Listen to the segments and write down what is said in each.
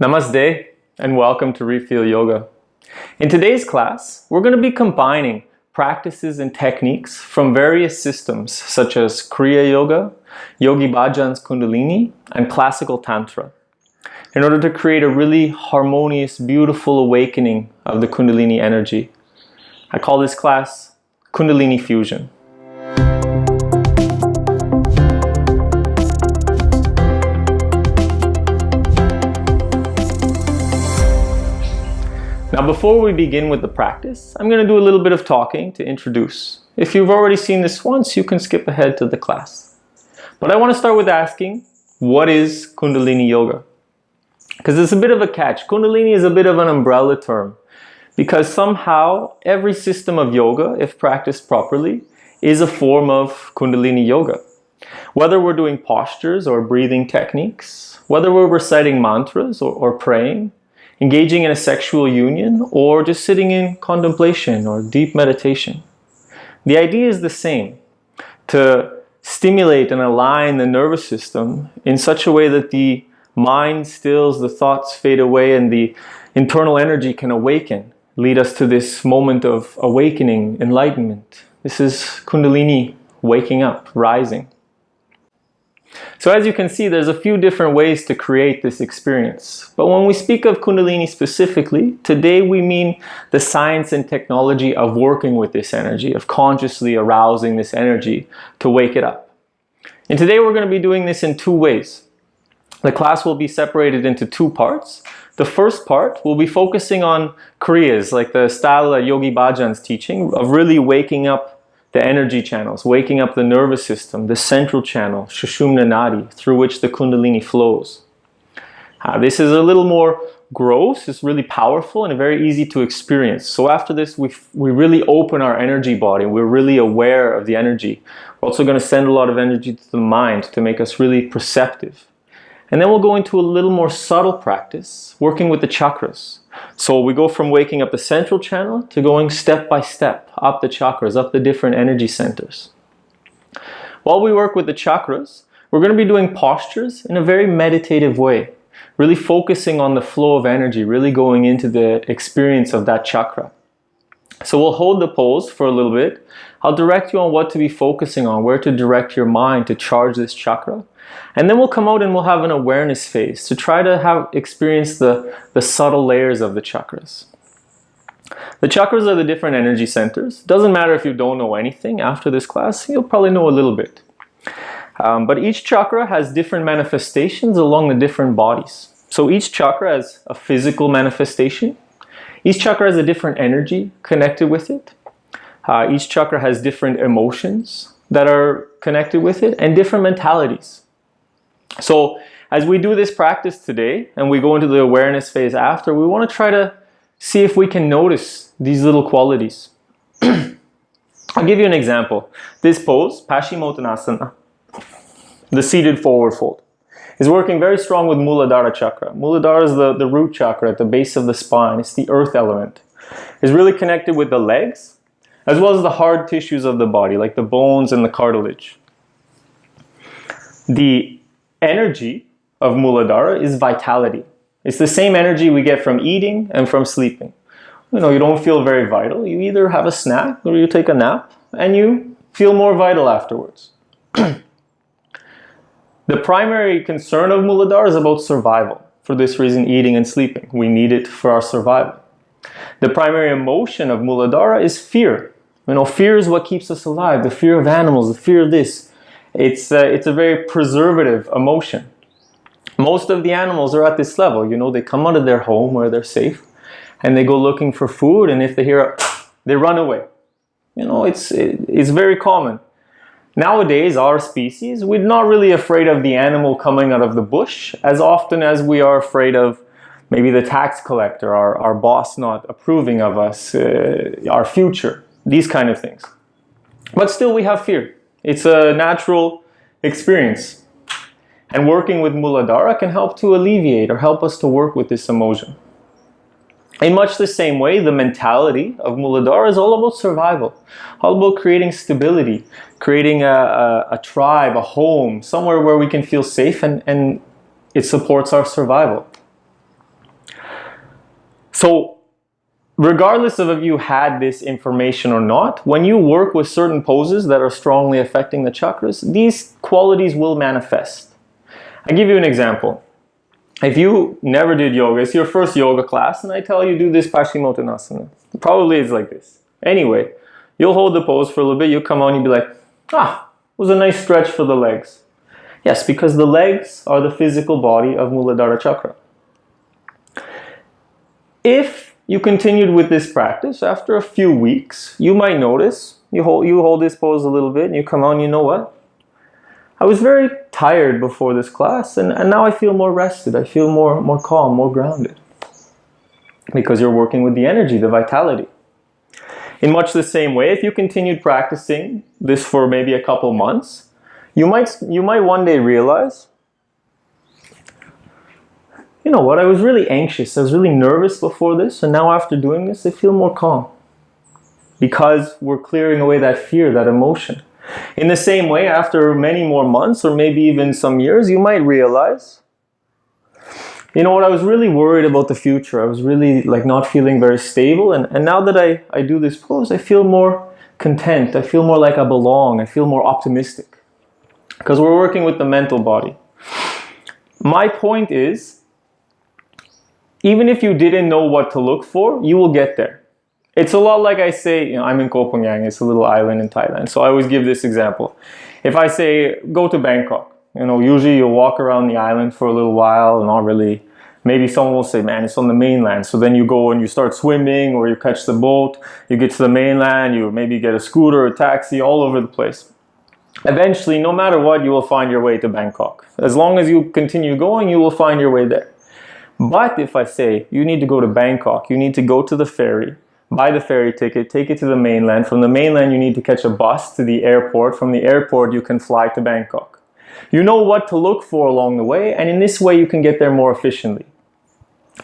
Namaste and welcome to Refeel Yoga. In today's class, we're going to be combining practices and techniques from various systems such as Kriya Yoga, Yogi Bhajan's Kundalini, and classical Tantra in order to create a really harmonious, beautiful awakening of the Kundalini energy. I call this class Kundalini Fusion. Now before we begin with the practice, I'm going to do a little bit of talking to introduce. If you've already seen this once, you can skip ahead to the class. But I want to start with asking, what is Kundalini Yoga? Because it's a bit of a catch. Kundalini is a bit of an umbrella term because somehow every system of yoga, if practiced properly, is a form of Kundalini Yoga. Whether we're doing postures or breathing techniques, whether we're reciting mantras or praying, engaging in a sexual union, or just sitting in contemplation or deep meditation. The idea is the same, to stimulate and align the nervous system in such a way that the mind stills, the thoughts fade away, and the internal energy can awaken, lead us to this moment of awakening, enlightenment. This is Kundalini waking up, rising. So as you can see, there's a few different ways to create this experience. But when we speak of Kundalini specifically, today we mean the science and technology of working with this energy, of consciously arousing this energy to wake it up. And today we're going to be doing this in two ways. The class will be separated into two parts. The first part will be focusing on Kriyas, like the style that Yogi Bhajan's teaching, of really waking up the energy channels, waking up the nervous system, the central channel, Sushumna Nadi, through which the Kundalini flows. This is a little more gross, it's really powerful and very easy to experience. So after this, we really open our energy body. We're really aware of the energy. We're also going to send a lot of energy to the mind to make us really perceptive. And then we'll go into a little more subtle practice, working with the chakras. So we go from waking up the central channel to going step by step up the chakras, up the different energy centers. While we work with the chakras, we're going to be doing postures in a very meditative way, really focusing on the flow of energy, really going into the experience of that chakra. So we'll hold the pose for a little bit. I'll direct you on what to be focusing on, where to direct your mind to charge this chakra. And then we'll come out and we'll have an awareness phase to try to experience the subtle layers of the chakras. The chakras are the different energy centers. Doesn't matter if you don't know anything after this class, you'll probably know a little bit. But each chakra has different manifestations along the different bodies. So each chakra has a physical manifestation. Each chakra has a different energy connected with it. Each chakra has different emotions that are connected with it and different mentalities. So as we do this practice today and we go into the awareness phase after, we want to try to see if we can notice these little qualities. I'll give you an example. This pose, Paschimottanasana, the seated forward fold, is working very strong with Muladhara chakra. Muladhara is the root chakra at the base of the spine. It's the earth element. It's really connected with the legs as well as the hard tissues of the body, like the bones and the cartilage. The energy of Muladhara is vitality. It's the same energy we get from eating and from sleeping. You don't feel very vital. You either have a snack or you take a nap and you feel more vital afterwards. The primary concern of Muladhara is about survival. For this reason, eating and sleeping. We need it for our survival. The primary emotion of Muladhara is fear. Fear is what keeps us alive. The fear of animals, the fear of this. It's a very preservative emotion. Most of the animals are at this level. They come out of their home where they're safe and they go looking for food, and if they hear they run away. It's very common. Nowadays, our species, we're not really afraid of the animal coming out of the bush as often as we are afraid of maybe the tax collector, our boss not approving of us, our future, these kind of things. But still we have fear. It's a natural experience. And working with Muladhara can help to alleviate or help us to work with this emotion. In much the same way, the mentality of Muladhara is all about survival, all about creating stability, creating a tribe, a home, somewhere where we can feel safe and it supports our survival. So regardless of if you had this information or not, when you work with certain poses that are strongly affecting the chakras, these qualities will manifest. I give you an example. If you never did yoga, it's your first yoga class, and I tell you do this Paschimottanasana. Probably it's like this. Anyway, you'll hold the pose for a little bit, you'll come on, you'll be like, it was a nice stretch for the legs. Yes, because the legs are the physical body of Muladhara Chakra. If you continued with this practice, after a few weeks, you might notice, you hold this pose a little bit, and you come on, you know what? I was very tired before this class, and now I feel more rested. I feel more calm, more grounded. Because you're working with the energy, the vitality. In much the same way, if you continued practicing this for maybe a couple months, you might one day realize, you know what, I was really anxious, I was really nervous before this, and now after doing this, I feel more calm. Because we're clearing away that fear, that emotion. In the same way, after many more months, or maybe even some years, you might realize, you know what, I was really worried about the future. I was really not feeling very stable, and now that I do this pose, I feel more content. I feel more like I belong. I feel more optimistic. Because we're working with the mental body. My point is, even if you didn't know what to look for, you will get there. It's a lot like I say, I'm in Koh Phangan, it's a little island in Thailand, so I always give this example. If I say, go to Bangkok, usually you'll walk around the island for a little while, not really. Maybe someone will say, man, it's on the mainland. So then you go and you start swimming, or you catch the boat, you get to the mainland, you maybe get a scooter or a taxi, all over the place. Eventually, no matter what, you will find your way to Bangkok. As long as you continue going, you will find your way there. But if I say, you need to go to Bangkok, you need to go to the ferry, buy the ferry ticket, take it to the mainland. From the mainland, you need to catch a bus to the airport. From the airport, you can fly to Bangkok. You know what to look for along the way, and in this way, you can get there more efficiently.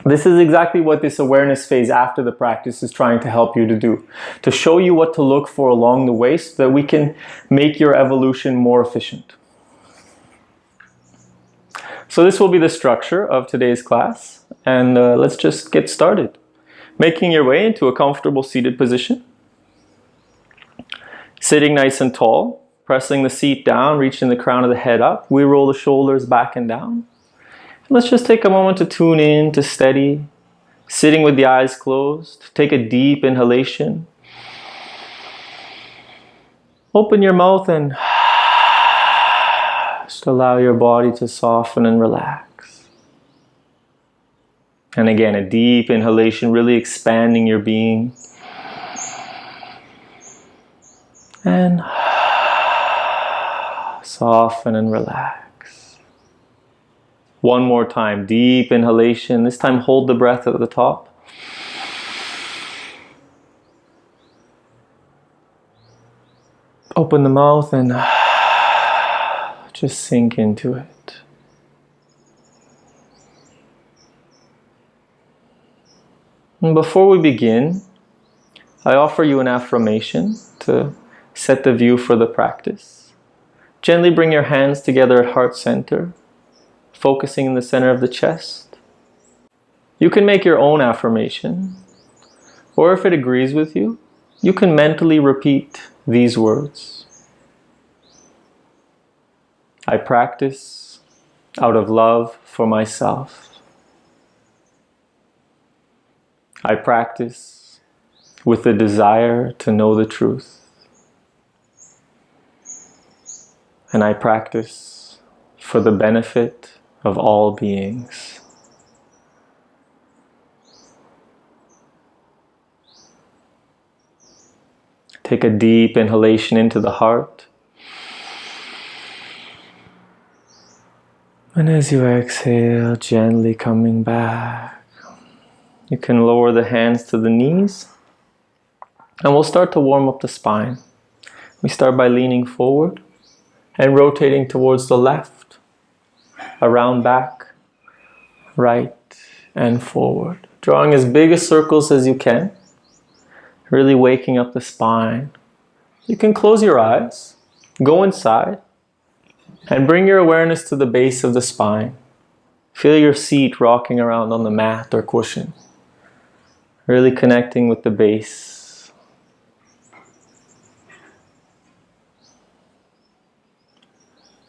This is exactly what this awareness phase after the practice is trying to help you to do. To show you what to look for along the way so that we can make your evolution more efficient. So this will be the structure of today's class, and let's just get started. Making your way into a comfortable seated position. Sitting nice and tall, pressing the seat down, reaching the crown of the head up. We roll the shoulders back and down. Let's just take a moment to tune in, to steady. Sitting with the eyes closed. Take a deep inhalation. Open your mouth and just allow your body to soften and relax. And again, a deep inhalation, really expanding your being. And soften and relax. One more time, deep inhalation. This time hold the breath at the top. Open the mouth and just sink into it. And before we begin, I offer you an affirmation to set the view for the practice. Gently bring your hands together at heart center, focusing in the center of the chest. You can make your own affirmation, or if it agrees with you, you can mentally repeat these words. I practice out of love for myself. I practice with the desire to know the truth. And I practice for the benefit of all beings. Take a deep inhalation into the heart. And as you exhale, gently coming back. You can lower the hands to the knees. And we'll start to warm up the spine. We start by leaning forward and rotating towards the left, around back, right, and forward. Drawing as big a circles as you can. Really waking up the spine. You can close your eyes, go inside, and bring your awareness to the base of the spine. Feel your seat rocking around on the mat or cushion. Really connecting with the base.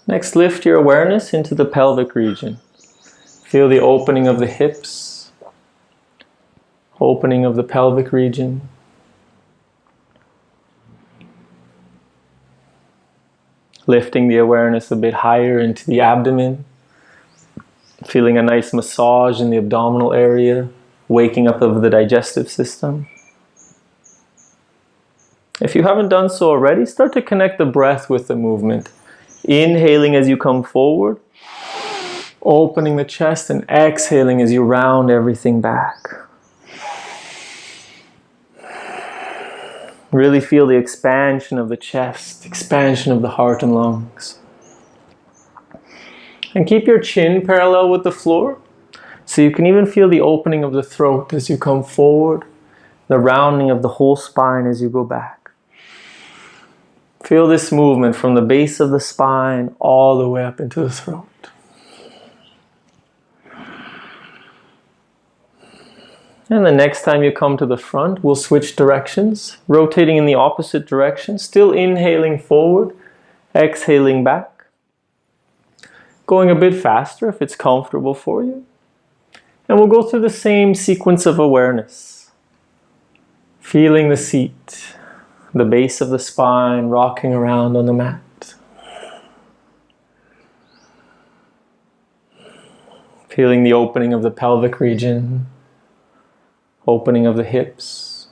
Next, lift your awareness into the pelvic region. Feel the opening of the hips, opening of the pelvic region. Lifting the awareness a bit higher into the abdomen. Feeling a nice massage in the abdominal area, waking up of the digestive system. If you haven't done so already, start to connect the breath with the movement. Inhaling as you come forward, opening the chest, and exhaling as you round everything back. Really feel the expansion of the chest, expansion of the heart and lungs. And keep your chin parallel with the floor, so you can even feel the opening of the throat as you come forward, the rounding of the whole spine as you go back. Feel this movement from the base of the spine all the way up into the throat. And the next time you come to the front, we'll switch directions, rotating in the opposite direction, still inhaling forward, exhaling back. Going a bit faster if it's comfortable for you. And we'll go through the same sequence of awareness. Feeling the seat, the base of the spine rocking around on the mat. Feeling the opening of the pelvic region, opening of the hips.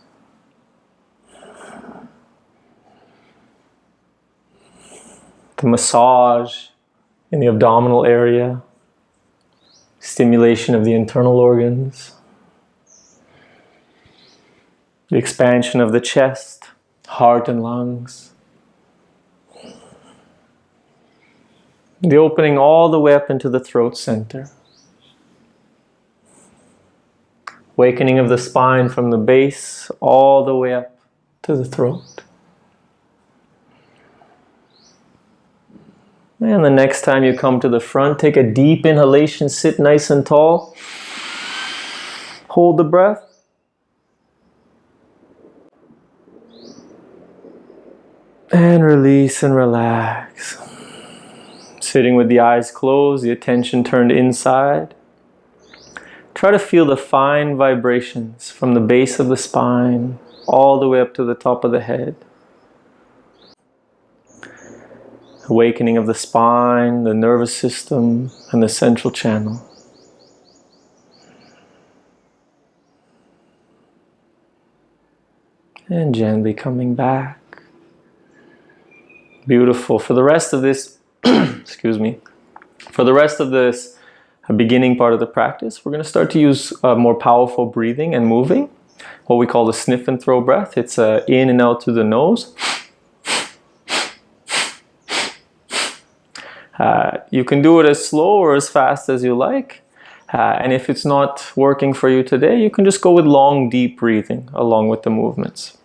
The massage in the abdominal area, stimulation of the internal organs, the expansion of the chest, heart and lungs, the opening all the way up into the throat center, awakening of the spine from the base all the way up to the throat. And the next time you come to the front, take a deep inhalation, sit nice and tall. Hold the breath. And release and relax. Sitting with the eyes closed, the attention turned inside. Try to feel the fine vibrations from the base of the spine all the way up to the top of the head. Awakening of the spine, the nervous system, and the central channel. And gently coming back. Beautiful. For the rest of this, excuse me, for the rest of this beginning part of the practice, we're going to start to use more powerful breathing and moving, what we call the sniff and throw breath. It's in and out through the nose. You can do it as slow or as fast as you like. And if it's not working for you today, you can just go with long, deep breathing along with the movements.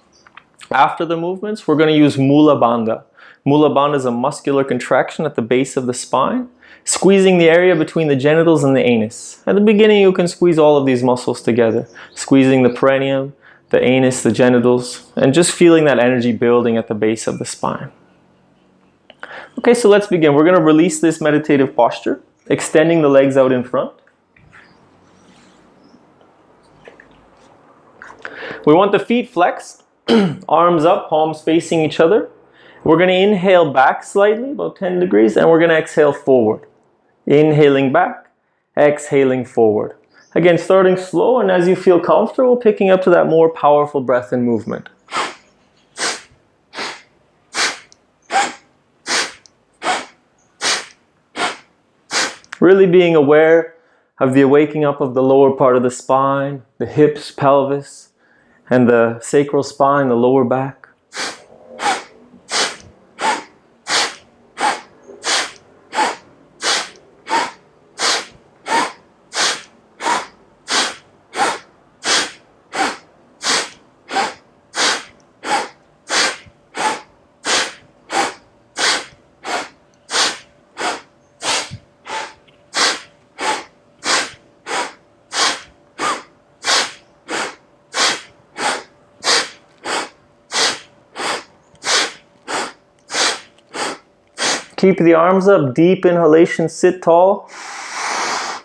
After the movements, we're going to use Mula Bandha. Mula Bandha is a muscular contraction at the base of the spine, squeezing the area between the genitals and the anus. At the beginning, you can squeeze all of these muscles together, squeezing the perineum, the anus, the genitals, and just feeling that energy building at the base of the spine. Okay, so let's begin. We're going to release this meditative posture, extending the legs out in front. We want the feet flexed, arms up, palms facing each other. We're going to inhale back slightly, about 10 degrees, and we're going to exhale forward. Inhaling back, exhaling forward. Again, starting slow, and as you feel comfortable, picking up to that more powerful breath and movement. Really being aware of the waking up of the lower part of the spine, the hips, pelvis, and the sacral spine, the lower back. Keep the arms up, deep inhalation, sit tall.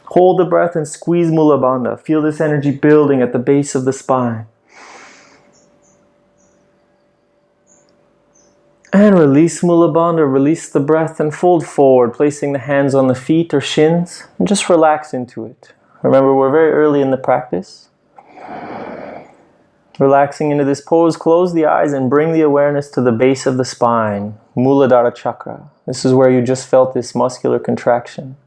Hold the breath and squeeze Mula Bandha. Feel this energy building at the base of the spine. And release Mula Bandha, release the breath and fold forward, placing the hands on the feet or shins, and just relax into it. Remember, we're very early in the practice. Relaxing into this pose, close the eyes and bring the awareness to the base of the spine, Muladhara Chakra. This is where you just felt this muscular contraction.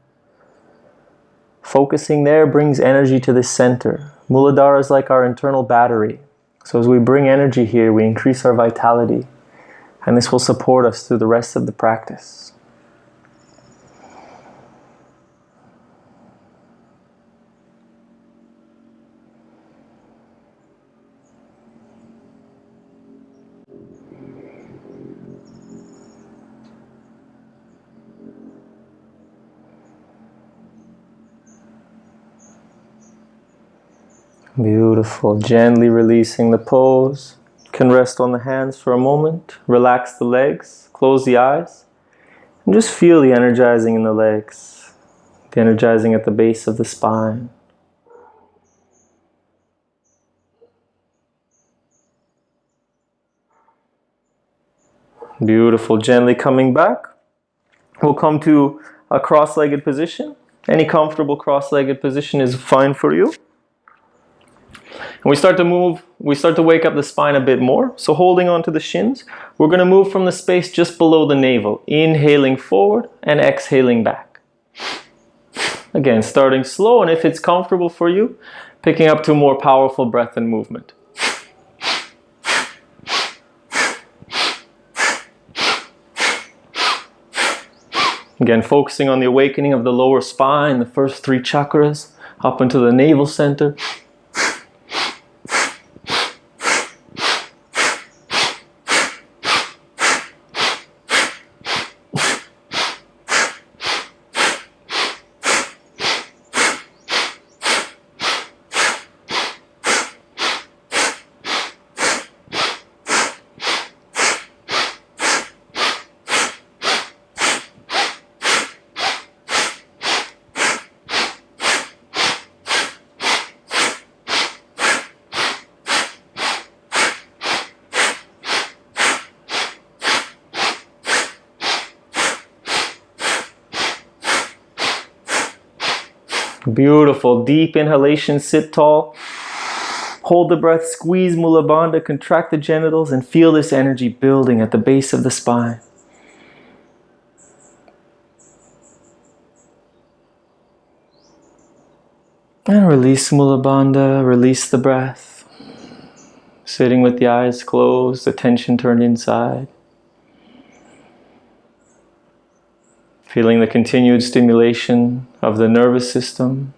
Focusing there brings energy to this center. Muladhara is like our internal battery. So as we bring energy here, we increase our vitality. And this will support us through the rest of the practice. Beautiful. Gently releasing the pose. Can rest on the hands for a moment. Relax the legs. Close the eyes. And just feel the energizing in the legs. The energizing at the base of the spine. Beautiful. Gently coming back. We'll come to a cross-legged position. Any comfortable cross-legged position is fine for you. And we start to move, we start to wake up the spine a bit more. So holding onto the shins, we're going to move from the space just below the navel. Inhaling forward and exhaling back. Again, starting slow, and if it's comfortable for you, picking up to more powerful breath and movement. Again, focusing on the awakening of the lower spine, the first three chakras, up into the navel center. Beautiful. Deep inhalation, sit tall. Hold the breath, squeeze Mula Bandha, contract the genitals, and feel this energy building at the base of the spine. And release Mula Bandha, release the breath. Sitting with the eyes closed, attention turned inside. Feeling the continued stimulation of the nervous system,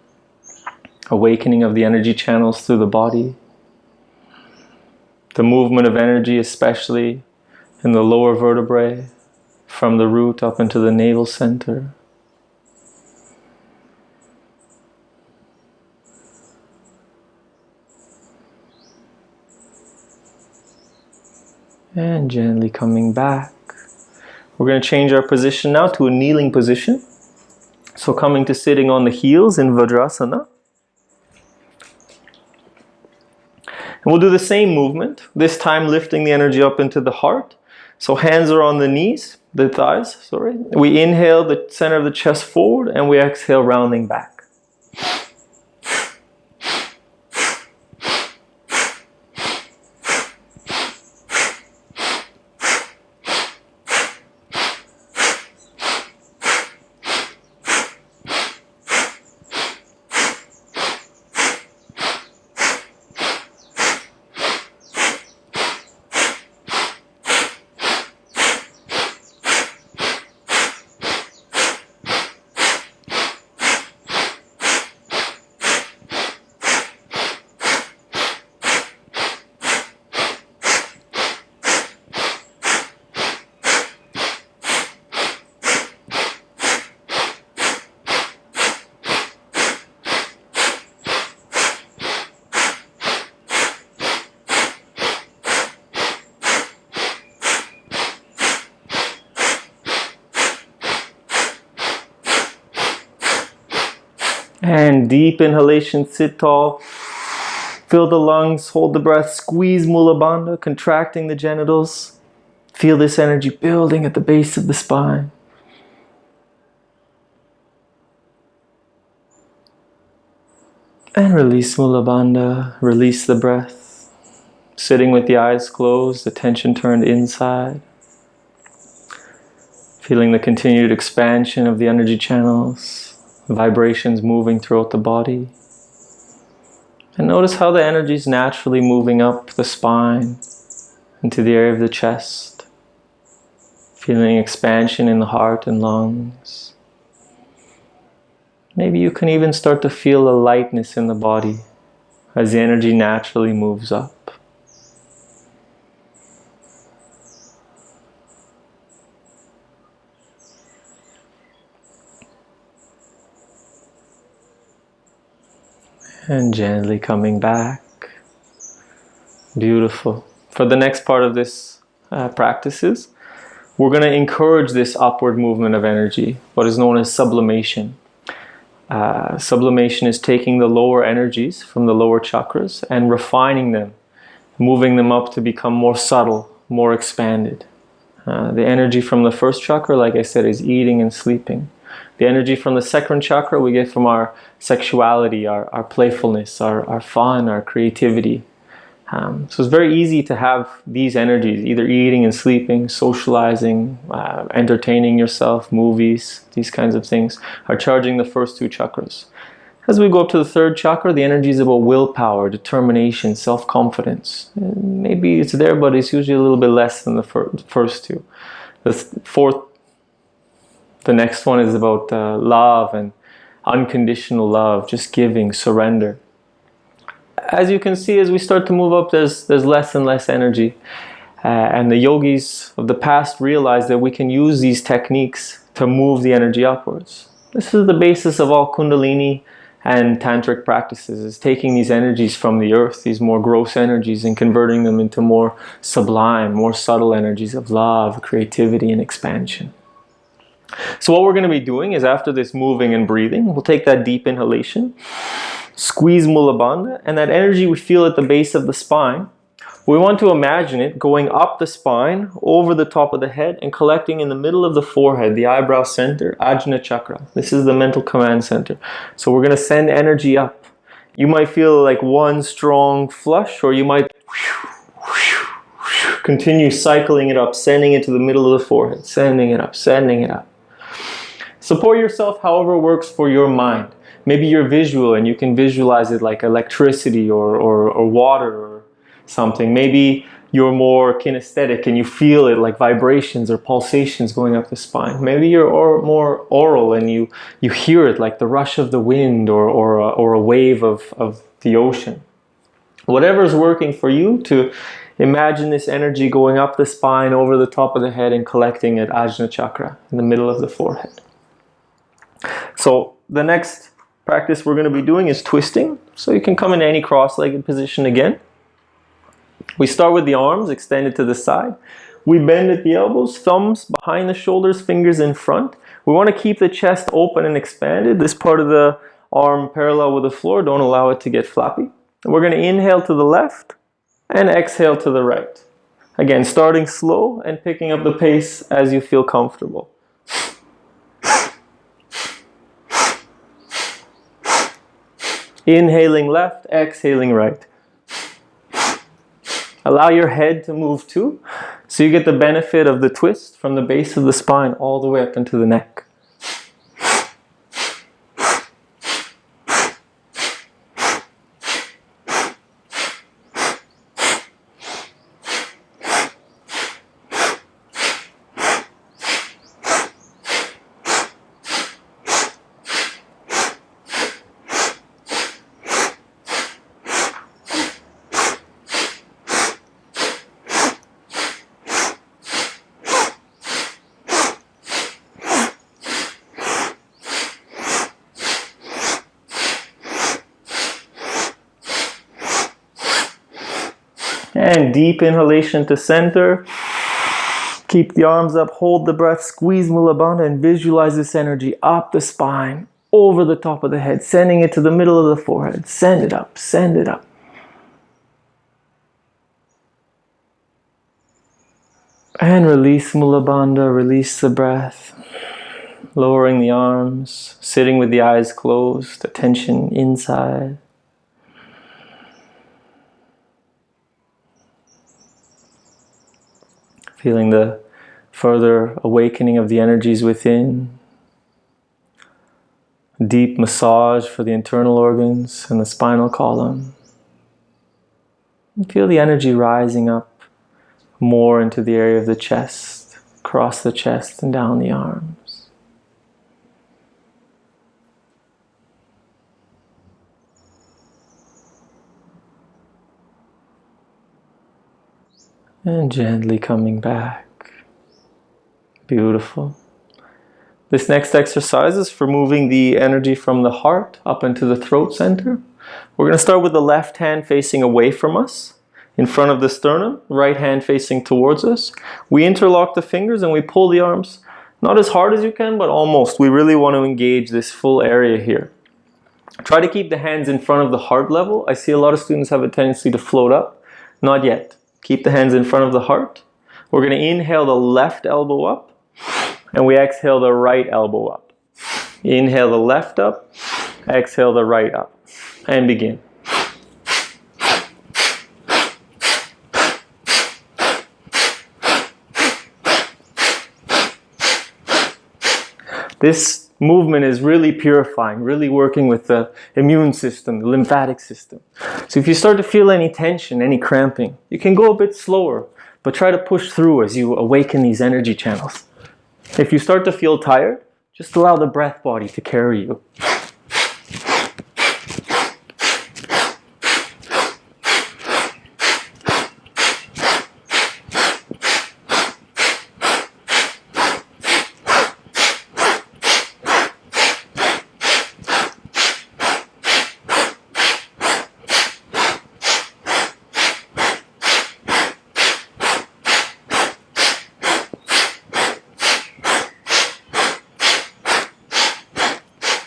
awakening of the energy channels through the body, the movement of energy especially in the lower vertebrae, from the root up into the navel center. And gently coming back. We're going to change our position now to a kneeling position. So coming to sitting on the heels in Vajrasana. And we'll do the same movement, this time lifting the energy up into the heart. So hands are on the knees, the thighs, sorry. We inhale the center of the chest forward and we exhale rounding back. And deep inhalation, sit tall. Fill the lungs, hold the breath, squeeze Mula Bandha, contracting the genitals. Feel this energy building at the base of the spine. And release Mula Bandha, release the breath. Sitting with the eyes closed, attention turned inside. Feeling the continued expansion of the energy channels, vibrations moving throughout the body. And notice how the energy is naturally moving up the spine into the area of the chest. Feeling expansion in the heart and lungs. Maybe you can even start to feel a lightness in the body as the energy naturally moves up. And gently coming back. Beautiful. For the next part of this practices, we're going to encourage this upward movement of energy, what is known as sublimation. Sublimation is taking the lower energies from the lower chakras and refining them, moving them up to become more subtle, more expanded. The energy from the first chakra, like I said, is eating and sleeping. The energy from the second chakra we get from our sexuality, our playfulness, our fun, our creativity. So it's very easy to have these energies, either eating and sleeping, socializing, entertaining yourself, movies, these kinds of things, are charging the first two chakras. As we go up to the third chakra, the energy is about willpower, determination, self-confidence. Maybe it's there, but it's usually a little bit less than the first two. The fourth, the next one is about love and unconditional love, just giving, surrender. As you can see, as we start to move up, there's less and less energy. And the yogis of the past realized that we can use these techniques to move the energy upwards. This is the basis of all Kundalini and tantric practices, is taking these energies from the earth, these more gross energies, and converting them into more sublime, more subtle energies of love, creativity, and expansion. So what we're going to be doing is, after this moving and breathing, we'll take that deep inhalation, squeeze Mula Bandha, and that energy we feel at the base of the spine, we want to imagine it going up the spine, over the top of the head, and collecting in the middle of the forehead, the eyebrow center, Ajna Chakra. This is the mental command center. So we're going to send energy up. You might feel like one strong flush, or you might continue cycling it up, sending it to the middle of the forehead, sending it up, sending it up. Support yourself however works for your mind. Maybe you're visual and you can visualize it like electricity or water or something. Maybe you're more kinesthetic and you feel it like vibrations or pulsations going up the spine. Maybe you're more oral and you hear it like the rush of the wind or a wave of the ocean. Whatever's working for you, to imagine this energy going up the spine, over the top of the head, and collecting at Ajna Chakra in the middle of the forehead. So the next practice we're going to be doing is twisting. So you can come in any cross-legged position again. We start with the arms extended to the side. We bend at the elbows, thumbs behind the shoulders, fingers in front. We want to keep the chest open and expanded. This part of the arm parallel with the floor. Don't allow it to get flappy. We're going to inhale to the left and exhale to the right. Again, starting slow and picking up the pace as you feel comfortable. Inhaling left, exhaling right. Allow your head to move too, so you get the benefit of the twist from the base of the spine all the way up into the neck. And deep inhalation to center. Keep the arms up, hold the breath, squeeze Mula Bandha, and visualize this energy up the spine, over the top of the head, sending it to the middle of the forehead. Send it up, send it up. And release Mula Bandha, release the breath. Lowering the arms, sitting with the eyes closed, attention inside. Feeling the further awakening of the energies within. Deep massage for the internal organs and the spinal column. And feel the energy rising up more into the area of the chest, across the chest and down the arms. And gently coming back. Beautiful. This next exercise is for moving the energy from the heart up into the throat center. We're going to start with the left hand facing away from us, in front of the sternum, right hand facing towards us. We interlock the fingers and we pull the arms, not as hard as you can, but almost. We really want to engage this full area here. Try to keep the hands in front of the heart level. I see a lot of students have a tendency to float up. Not yet. Keep the hands in front of the heart. We're going to inhale the left elbow up, and we exhale the right elbow up. Inhale the left up, exhale the right up, and begin. This movement is really purifying, really working with the immune system, the lymphatic system. So if you start to feel any tension, any cramping, you can go a bit slower, but try to push through as you awaken these energy channels. If you start to feel tired, just allow the breath body to carry you.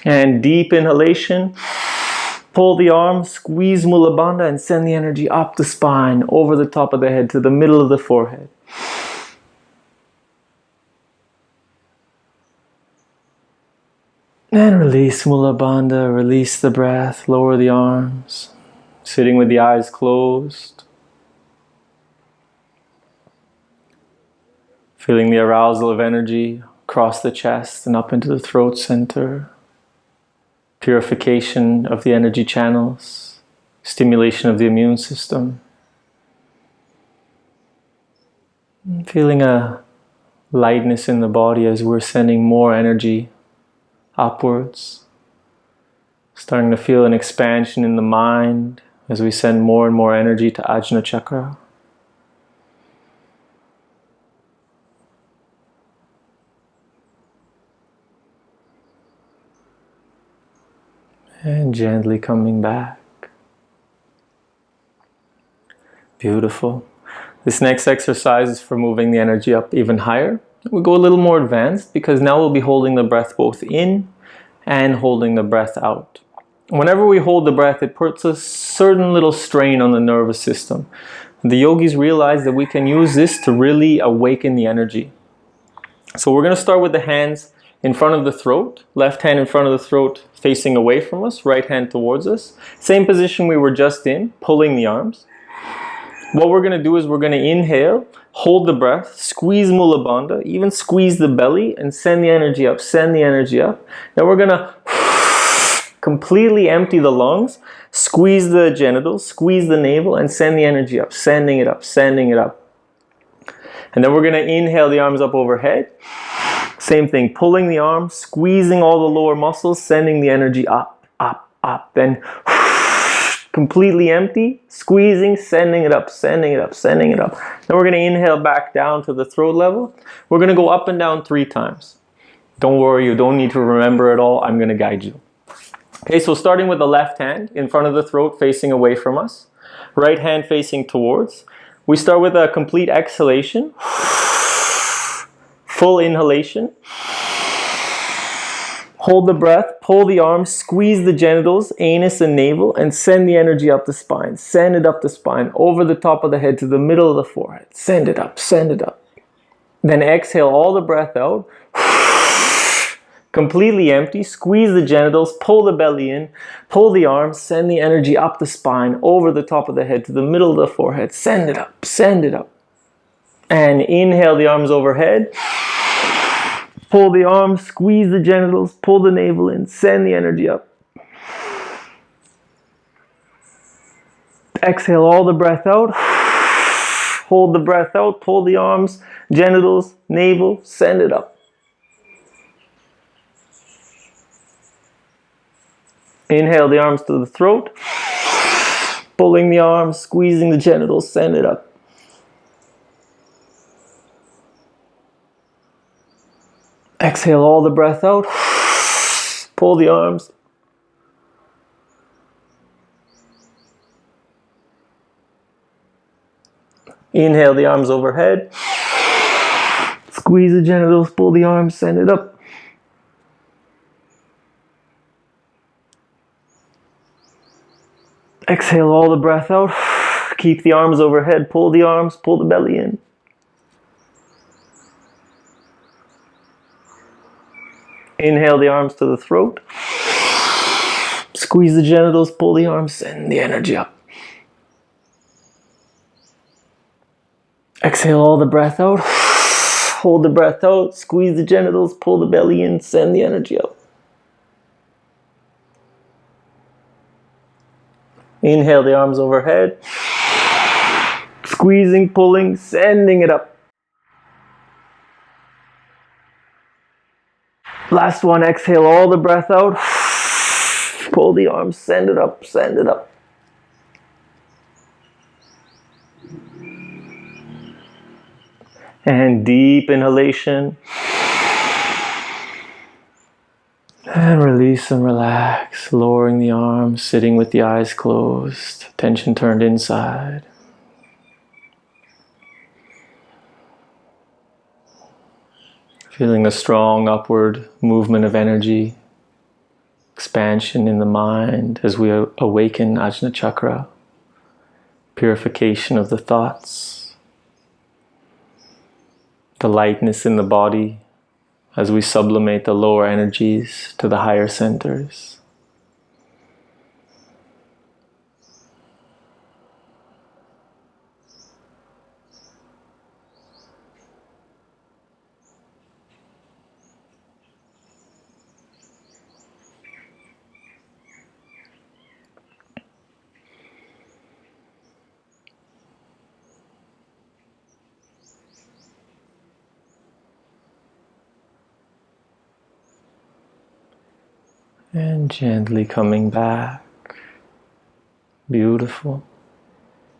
And deep inhalation, pull the arms, squeeze Mula Bandha and send the energy up the spine, over the top of the head to the middle of the forehead. And release Mula Bandha, release the breath, lower the arms, sitting with the eyes closed. Feeling the arousal of energy across the chest and up into the throat center. Purification of the energy channels, stimulation of the immune system. Feeling a lightness in the body as we're sending more energy upwards. Starting to feel an expansion in the mind as we send more and more energy to Ajna Chakra. And gently coming back. Beautiful. This next exercise is for moving the energy up even higher. We go a little more advanced because now we'll be holding the breath both in and holding the breath out. Whenever we hold the breath, it puts a certain little strain on the nervous system. The yogis realize that we can use this to really awaken the energy. So we're going to start with the hands in front of the throat, left hand in front of the throat facing away from us, right hand towards us. Same position we were just in, pulling the arms. What we're going to do is we're going to inhale, hold the breath, squeeze Mula Bandha, even squeeze the belly and send the energy up, send the energy up. Now we're going to completely empty the lungs, squeeze the genitals, squeeze the navel and send the energy up, sending it up, sending it up. And then we're going to inhale the arms up overhead. Same thing, pulling the arms, squeezing all the lower muscles, sending the energy up, up, up. Then completely empty, squeezing, sending it up, sending it up, sending it up. Then we're going to inhale back down to the throat level. We're going to go up and down 3 times. Don't worry, you don't need to remember it all. I'm going to guide you. Okay, so starting with the left hand in front of the throat facing away from us. Right hand facing towards. We start with a complete exhalation. Full inhalation. Hold the breath, pull the arms, squeeze the genitals, anus and navel, and send the energy up the spine. Send it up the spine, over the top of the head to the middle of the forehead. Send it up, send it up. Then exhale all the breath out. Completely empty. Squeeze the genitals, pull the belly in, pull the arms, send the energy up the spine, over the top of the head to the middle of the forehead. Send it up, send it up. And inhale the arms overhead. Pull the arms, squeeze the genitals, pull the navel in, send the energy up. Exhale all the breath out. Hold the breath out, pull the arms, genitals, navel, send it up. Inhale the arms to the throat. Pulling the arms, squeezing the genitals, send it up. Exhale all the breath out. Pull the arms. Inhale the arms overhead. Squeeze the genitals, pull the arms, send it up. Exhale all the breath out. Keep the arms overhead, pull the arms, pull the belly in. Inhale the arms to the throat. Squeeze the genitals, pull the arms, send the energy up. Exhale all the breath out. Hold the breath out, squeeze the genitals, pull the belly in, send the energy up. Inhale the arms overhead. Squeezing, pulling, sending it up. Last one, exhale all the breath out. Pull the arms, send it up, send it up. And deep inhalation. And release and relax, lowering the arms, sitting with the eyes closed, tension turned inside. Feeling a strong upward movement of energy, expansion in the mind as we awaken Ajna Chakra, purification of the thoughts, the lightness in the body as we sublimate the lower energies to the higher centers. And gently coming back. Beautiful.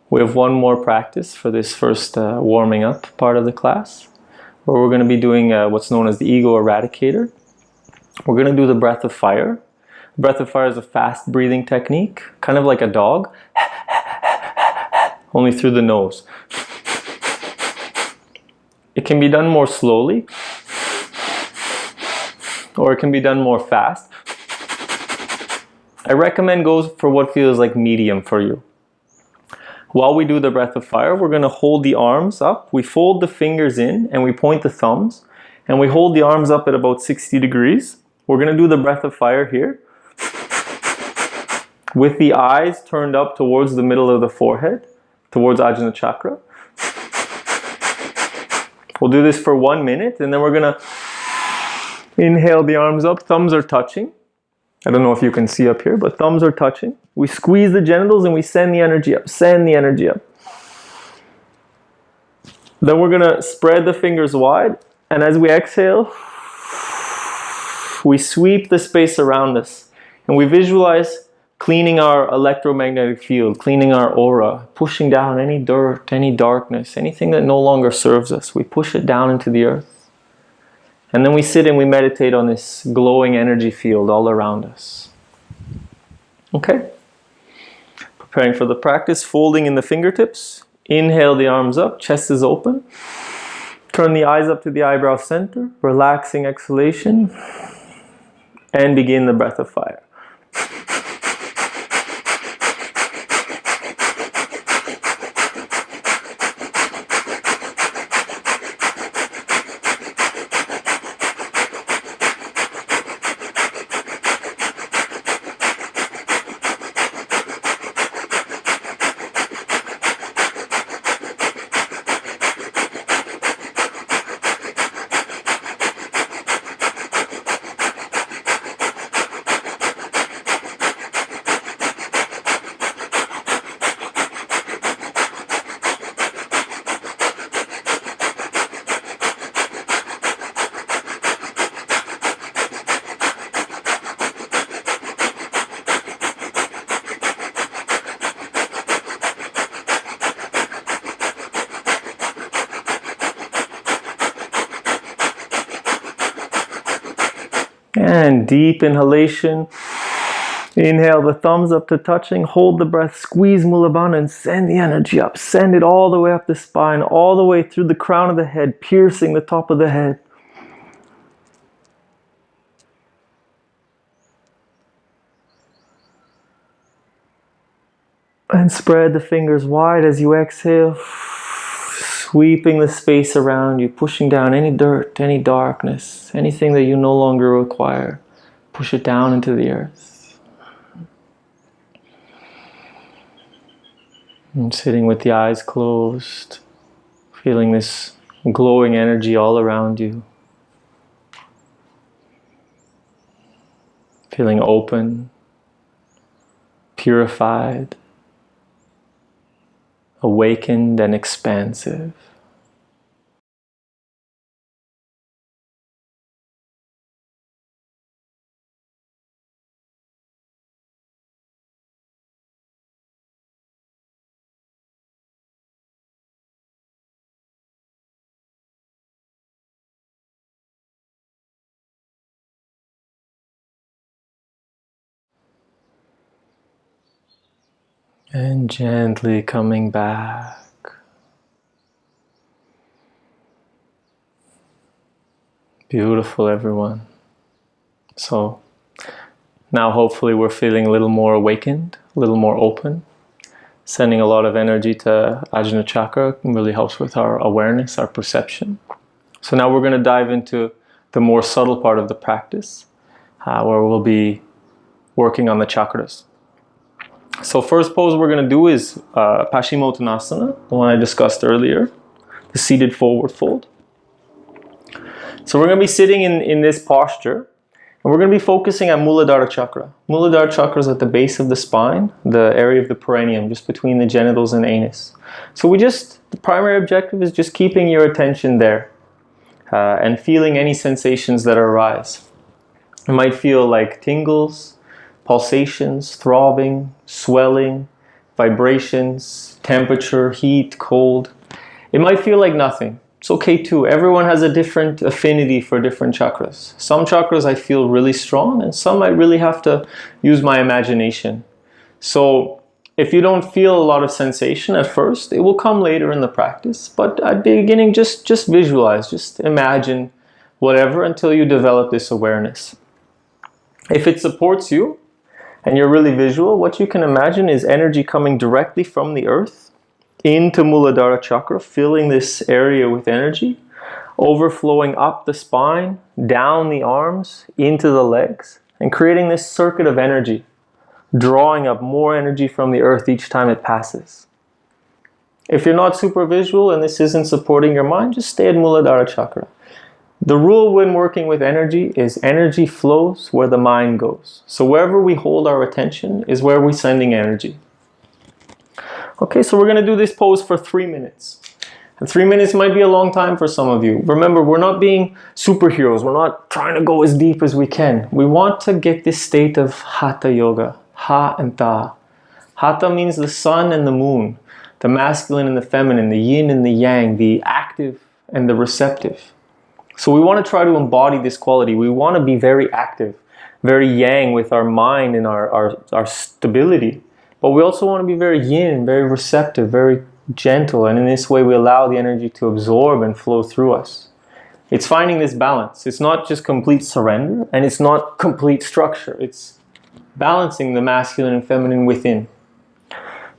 We have one more practice for this first warming up part of the class, where we're going to be doing what's known as the ego eradicator. We're going to do the breath of fire. Breath of fire is a fast breathing technique, kind of like a dog, only through the nose. It can be done more slowly, or it can be done more fast. I recommend go for what feels like medium for you. While we do the breath of fire, we're going to hold the arms up. We fold the fingers in and we point the thumbs. And we hold the arms up at about 60 degrees. We're going to do the breath of fire here. With the eyes turned up towards the middle of the forehead, towards Ajna Chakra. We'll do this for 1 minute and then we're going to inhale the arms up. Thumbs are touching. I don't know if you can see up here, but thumbs are touching. We squeeze the genitals and we send the energy up. Send the energy up. Then we're going to spread the fingers wide. And as we exhale, we sweep the space around us. And we visualize cleaning our electromagnetic field, cleaning our aura, pushing down any dirt, any darkness, anything that no longer serves us. We push it down into the earth. And then we sit and we meditate on this glowing energy field all around us. Okay? Preparing for the practice, folding in the fingertips. Inhale the arms up, chest is open. Turn the eyes up to the eyebrow center. Relaxing exhalation. and begin the breath of fire. And deep inhalation. Inhale the thumbs up to touching. Hold the breath. Squeeze Mulabandha and send the energy up. Send it all the way up the spine, all the way through the crown of the head, piercing the top of the head. And spread the fingers wide as you exhale. Sweeping the space around you, pushing down any dirt, any darkness, anything that you no longer require. Push it down into the earth. And sitting with the eyes closed, feeling this glowing energy all around you. Feeling open, purified, awakened and expansive. And gently coming back. Beautiful, everyone. So now hopefully we're feeling a little more awakened, a little more open. Sending a lot of energy to Ajna Chakra really helps with our awareness, our perception. So now we're going to dive into the more subtle part of the practice, where we'll be working on the chakras. So first pose we're going to do is Paschimottanasana, the one I discussed earlier, the seated forward fold. So we're going to be sitting in this posture, and we're going to be focusing on Muladhara Chakra. Muladhara Chakra is at the base of the spine, the area of the perineum, just between the genitals and anus. So the primary objective is just keeping your attention there and feeling any sensations that arise. It might feel like tingles, pulsations, throbbing, swelling, vibrations, temperature, heat, cold. It might feel like nothing. It's okay too. Everyone has a different affinity for different chakras. Some chakras I feel really strong, and some I really have to use my imagination. So if you don't feel a lot of sensation at first, it will come later in the practice. But at the beginning, just visualize, just imagine whatever until you develop this awareness. If it supports you and you're really visual, what you can imagine is energy coming directly from the earth into Muladhara Chakra, filling this area with energy, overflowing up the spine, down the arms, into the legs, and creating this circuit of energy, drawing up more energy from the earth each time it passes. If you're not super visual and this isn't supporting your mind, just stay at Muladhara Chakra. The rule when working with energy is energy flows where the mind goes. So wherever we hold our attention is where we're sending energy. Okay, so we're going to do this pose for 3 minutes. And 3 minutes might be a long time for some of you. Remember, we're not being superheroes. We're not trying to go as deep as we can. We want to get this state of Hatha Yoga. Ha and Ta. Hatha means the sun and the moon, the masculine and the feminine, the yin and the yang, the active and the receptive. So we want to try to embody this quality. We want to be very active, very yang with our mind and our stability. But we also want to be very yin, very receptive, very gentle. And in this way we allow the energy to absorb and flow through us. It's finding this balance. It's not just complete surrender, and it's not complete structure. It's balancing the masculine and feminine within.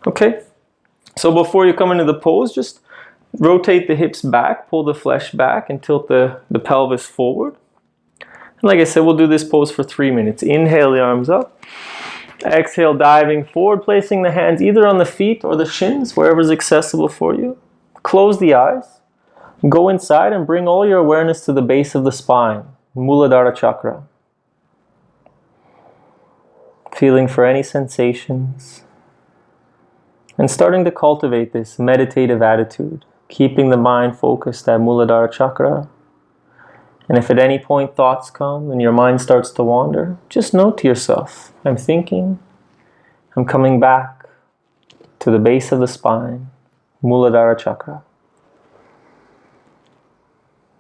Okay? So before you come into the pose, just rotate the hips back, pull the flesh back, and tilt the pelvis forward. And like I said, we'll do this pose for 3 minutes. Inhale the arms up. Exhale, diving forward, placing the hands either on the feet or the shins, wherever is accessible for you. Close the eyes. Go inside and bring all your awareness to the base of the spine, Muladhara Chakra. Feeling for any sensations. And starting to cultivate this meditative attitude, keeping the mind focused at Muladhara Chakra. And if at any point thoughts come and your mind starts to wander, just note to yourself, I'm thinking, I'm coming back to the base of the spine, Muladhara Chakra.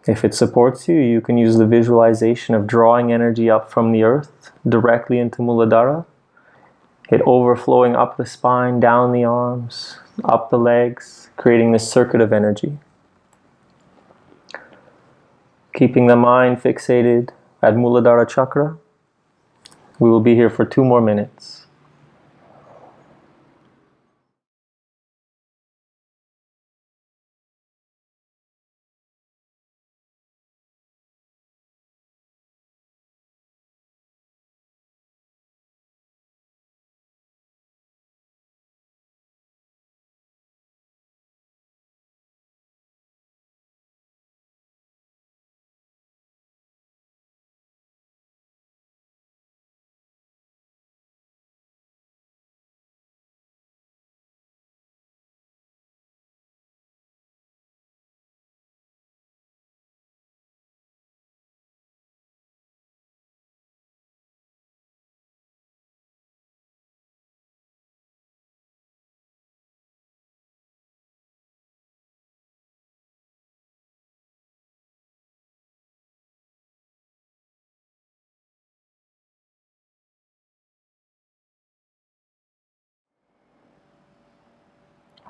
If it supports you, you can use the visualization of drawing energy up from the earth directly into Muladhara. It overflowing up the spine, down the arms, up the legs, creating this circuit of energy. Keeping the mind fixated at Muladhara Chakra. We will be here for 2 more minutes.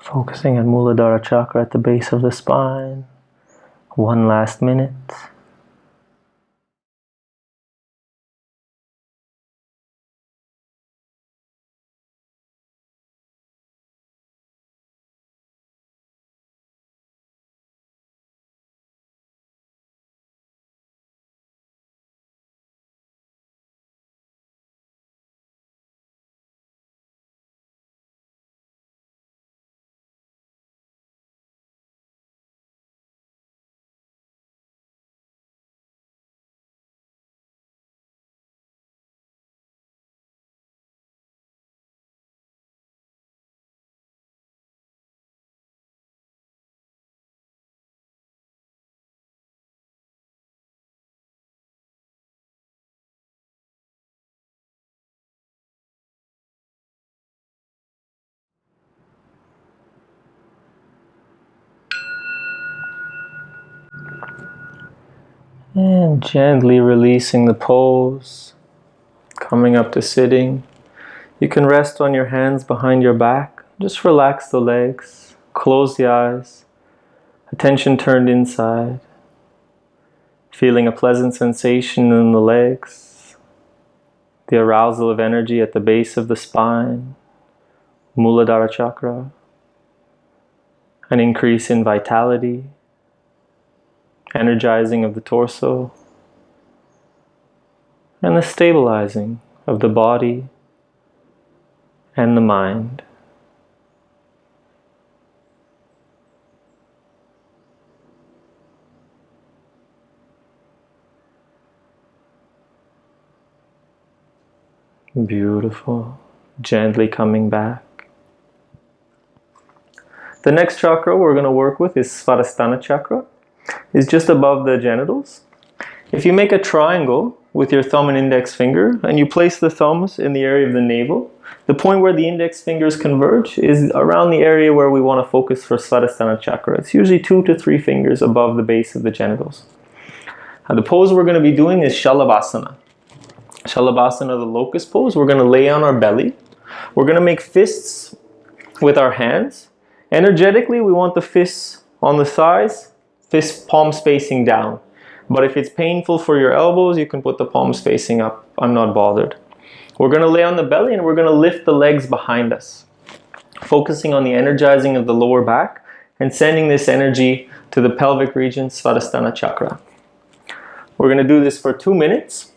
Focusing on Muladhara Chakra at the base of the spine. 1 last minute. And gently releasing the pose, coming up to sitting. You can rest on your hands behind your back. Just relax the legs, close the eyes, attention turned inside. Feeling a pleasant sensation in the legs, the arousal of energy at the base of the spine, Muladhara Chakra, an increase in vitality, energizing of the torso, and the stabilizing of the body and the mind. Beautiful. Gently coming back. The next chakra we're going to work with is Svadhisthana Chakra. It's just above the genitals. If you make a triangle with your thumb and index finger, and you place the thumbs in the area of the navel, the point where the index fingers converge is around the area where we want to focus for Svadhisthana Chakra. It's usually 2 to 3 fingers above the base of the genitals. Now the pose we're going to be doing is Shalabhasana. Shalabhasana, the locust pose. We're going to lay on our belly. We're going to make fists with our hands. Energetically, we want the fists on the thighs, fist palms facing down. But if it's painful for your elbows, you can put the palms facing up. I'm not bothered. We're going to lay on the belly and we're going to lift the legs behind us, focusing on the energizing of the lower back and sending this energy to the pelvic region, Svadhisthana chakra. We're going to do this for 2 minutes.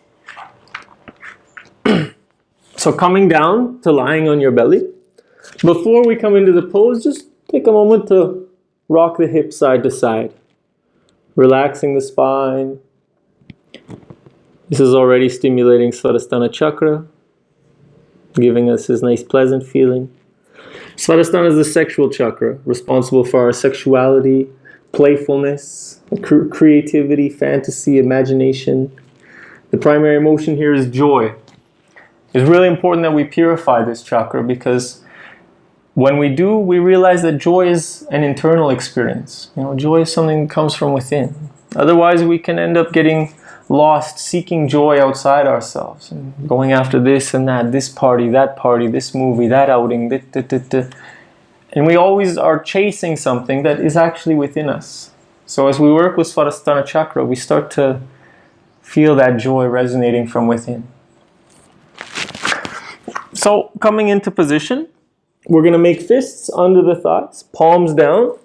So coming down to lying on your belly. Before we come into the pose, just take a moment to rock the hips side to side, relaxing the spine. This is already stimulating Svadhisthana chakra, giving us this nice pleasant feeling. Svadhisthana is the sexual chakra, responsible for our sexuality, playfulness, creativity, fantasy, imagination. The primary emotion here is joy. It's really important that we purify this chakra, because when we do, we realize that joy is an internal experience. Joy is something that comes from within. Otherwise, we can end up getting lost seeking joy outside ourselves, and going after this and that, this party, this movie, that outing, and we always are chasing something that is actually within us. So as we work with Svadhisthana chakra, we start to feel that joy resonating from within. So coming into position, we're going to make fists under the thighs, palms down.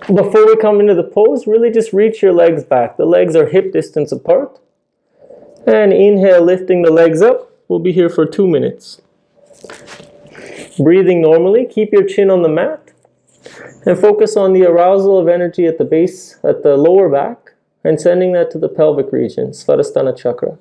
Before we come into the pose, really just reach your legs back. The legs are hip distance apart. And inhale, lifting the legs up. We'll be here for 2 minutes. Breathing normally, keep your chin on the mat. And focus on the arousal of energy at the base, at the lower back, and sending that to the pelvic region, Svadhisthana chakra.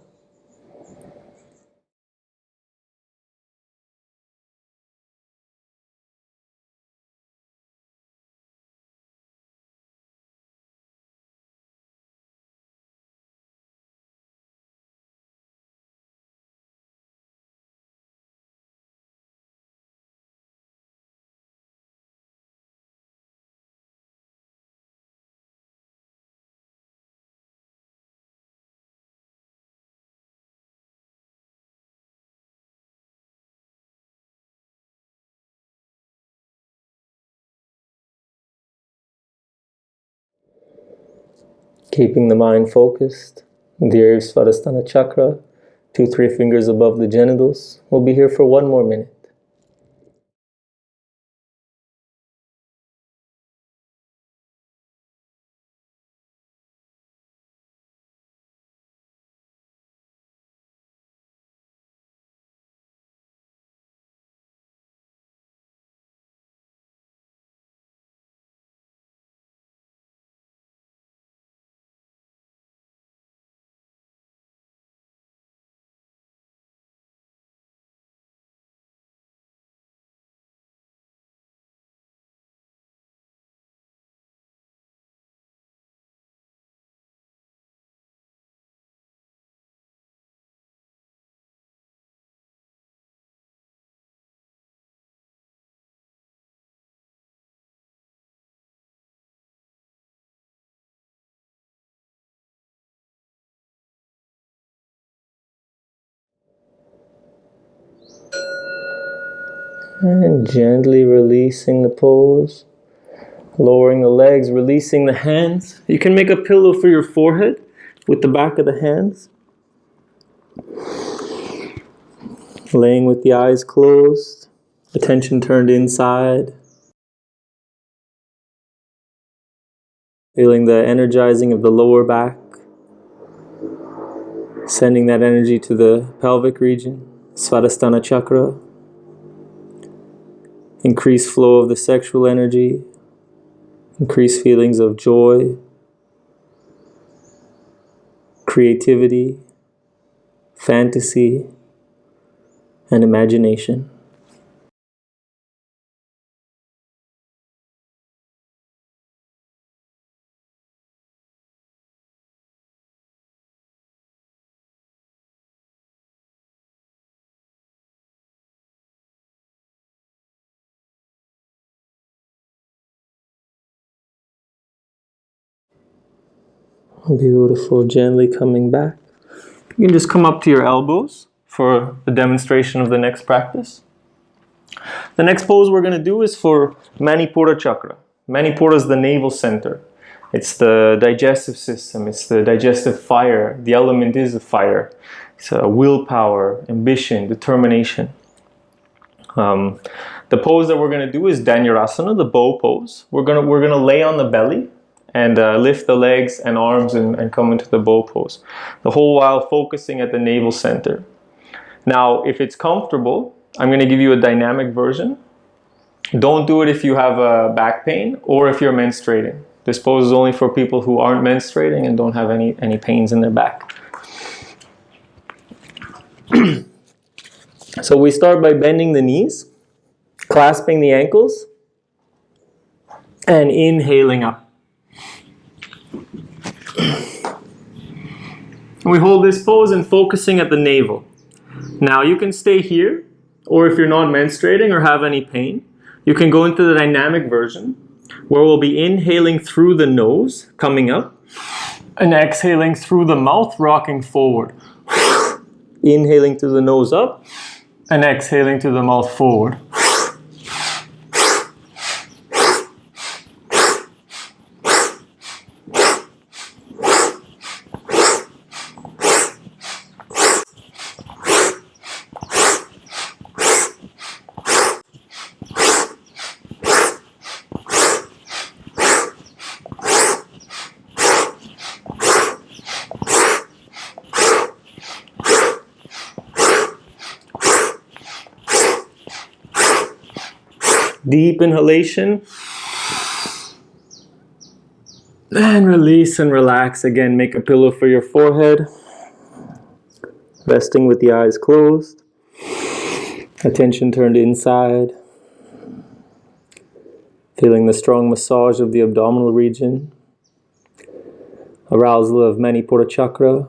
Keeping the mind focused, the area of Svadhisthana chakra, 2-3 fingers above the genitals. We'll be here for 1 more minute. And gently releasing the pose, lowering the legs, releasing the hands. You can make a pillow for your forehead with the back of the hands. Laying with the eyes closed, attention turned inside. Feeling the energizing of the lower back, sending that energy to the pelvic region, Svadhisthana chakra. Increase flow of the sexual energy, increase feelings of joy, creativity, fantasy, and imagination. Beautiful, gently coming back. You can just come up to your elbows for the demonstration of the next practice. The next pose we're going to do is for Manipura chakra. Manipura is the navel center. It's the digestive system, it's the digestive fire. The element is a fire. It's willpower, ambition, determination. The pose that we're going to do is Dhanurasana, the bow pose. We're gonna lay on the belly and lift the legs and arms and come into the bow pose. The whole while focusing at the navel center. Now, if it's comfortable, I'm going to give you a dynamic version. Don't do it if you have back pain or if you're menstruating. This pose is only for people who aren't menstruating and don't have any pains in their back. So we start by bending the knees, clasping the ankles, and inhaling up. We hold this pose and focusing at the navel. Now you can stay here, or if you're not menstruating or have any pain, you can go into the dynamic version, where we'll be inhaling through the nose, coming up, and exhaling through the mouth, rocking forward. Inhaling through the nose up, and exhaling through the mouth forward. Deep inhalation. And release and relax. Again, make a pillow for your forehead. Resting with the eyes closed. Attention turned inside. Feeling the strong massage of the abdominal region. Arousal of Manipura chakra.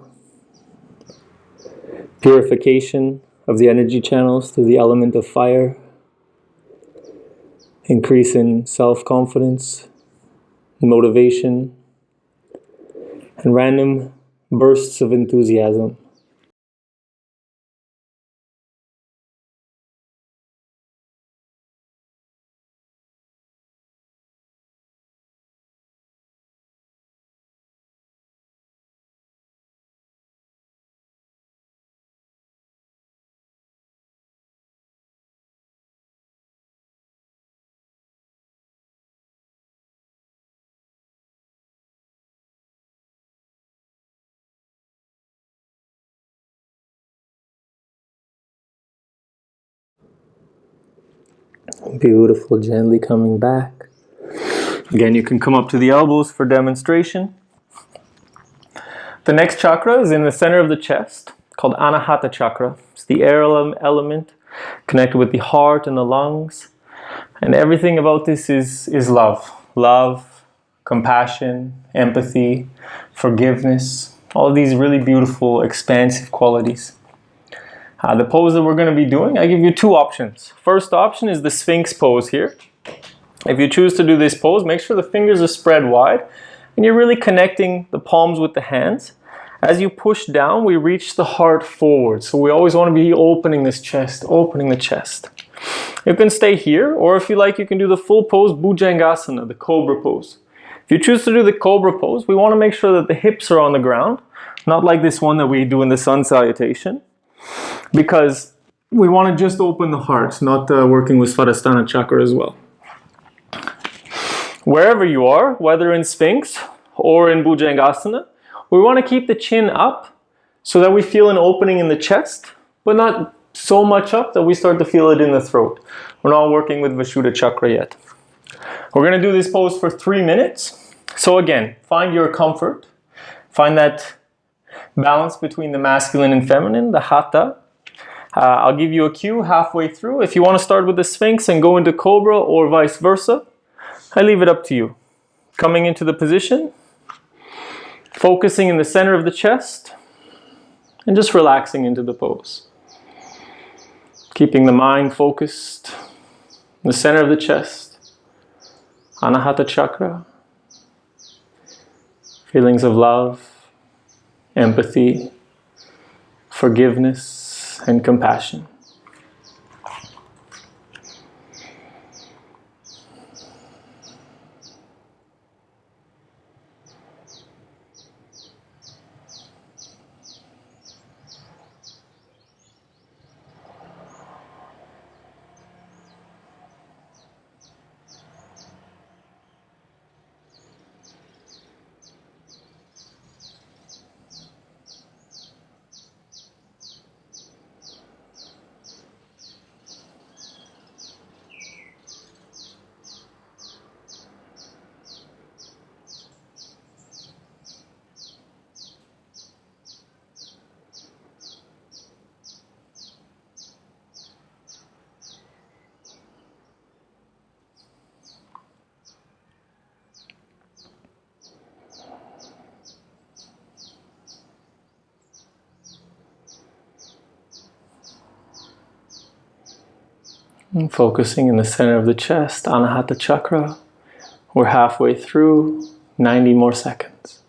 Purification of the energy channels through the element of fire. Increase in self-confidence, motivation, and random bursts of enthusiasm. Beautiful, gently coming back. Again, you can come up to the elbows for demonstration. The next chakra is in the center of the chest, called Anahata chakra. It's the air element connected with the heart and the lungs. And everything about this is love. Love, compassion, empathy, forgiveness. All of these really beautiful, expansive qualities. The pose that we're going to be doing, I give you two options. First option is the Sphinx pose here. If you choose to do this pose, make sure the fingers are spread wide and you're really connecting the palms with the hands. As you push down, we reach the heart forward. So we always want to be opening this chest, opening the chest. You can stay here, or if you like, you can do the full pose, Bhujangasana, the cobra pose. If you choose to do the cobra pose, we want to make sure that the hips are on the ground, not like this one that we do in the sun salutation. Because we want to just open the heart, not working with Svadhisthana chakra as well. Wherever you are, whether in Sphinx or in Bhujangasana, we want to keep the chin up so that we feel an opening in the chest, but not so much up that we start to feel it in the throat. We're not working with Vishuddha chakra yet. We're going to do this pose for 3 minutes. So again, find your comfort. Find that balance between the masculine and feminine, the hatha. I'll give you a cue halfway through. If you want to start with the Sphinx and go into Cobra or vice versa, I leave it up to you. Coming into the position, focusing in the center of the chest, and just relaxing into the pose. Keeping the mind focused in the center of the chest, Anahata chakra, feelings of love, empathy, forgiveness, and compassion. And focusing in the center of the chest, Anahata Chakra. We're halfway through, 90 more seconds.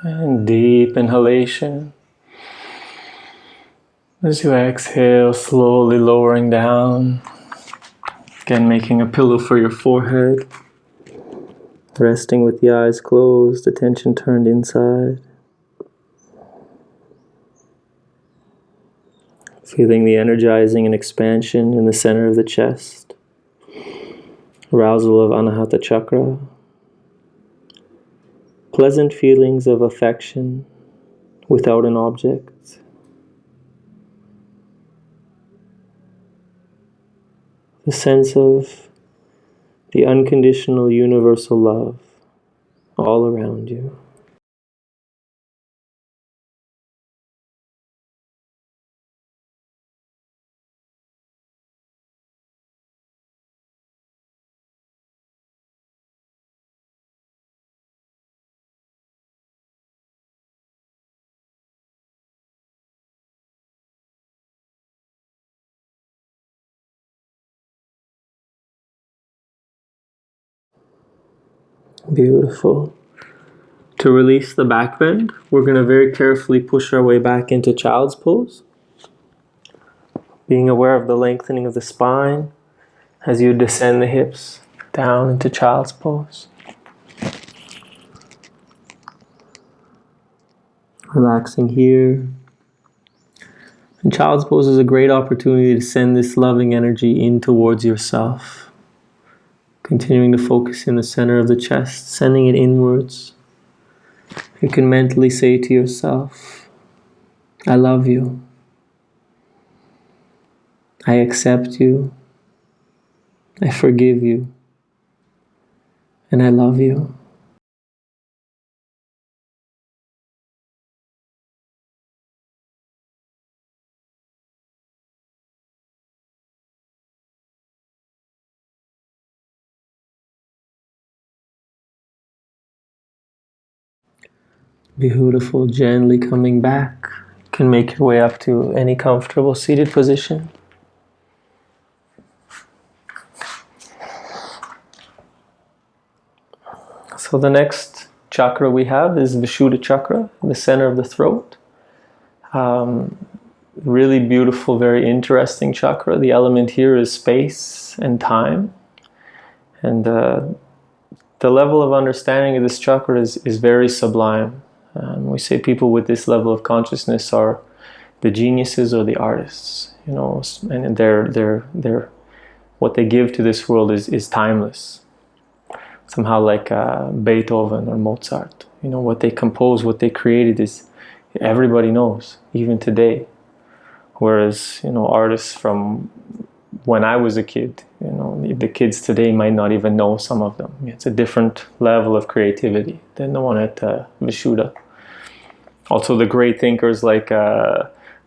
And deep inhalation. As you exhale, slowly lowering down. Again, making a pillow for your forehead. Resting with the eyes closed, attention turned inside. Feeling the energizing and expansion in the center of the chest. Arousal of Anahata Chakra. Pleasant feelings of affection without an object. The sense of the unconditional universal love all around you. Beautiful. To release the back bend, we're going to very carefully push our way back into child's pose. Being aware of the lengthening of the spine as you descend the hips down into child's pose. Relaxing here. And child's pose is a great opportunity to send this loving energy in towards yourself. Continuing to focus in the center of the chest, sending it inwards. You can mentally say to yourself, I love you. I accept you. I forgive you. And I love you. Beautiful, gently coming back. You can make your way up to any comfortable seated position. So the next chakra we have is Vishuddha Chakra, the center of the throat. Really beautiful, very interesting chakra. The element here is space and time. And the level of understanding of this chakra is very sublime. We say people with this level of consciousness are the geniuses or the artists, you know, and they're what they give to this world is timeless. Somehow like Beethoven or Mozart, you know, what they compose, what they created is everybody knows, even today. Whereas, you know, artists from when I was a kid, you know, the kids today might not even know some of them. It's a different level of creativity than the one at Vishuddha. Also the great thinkers like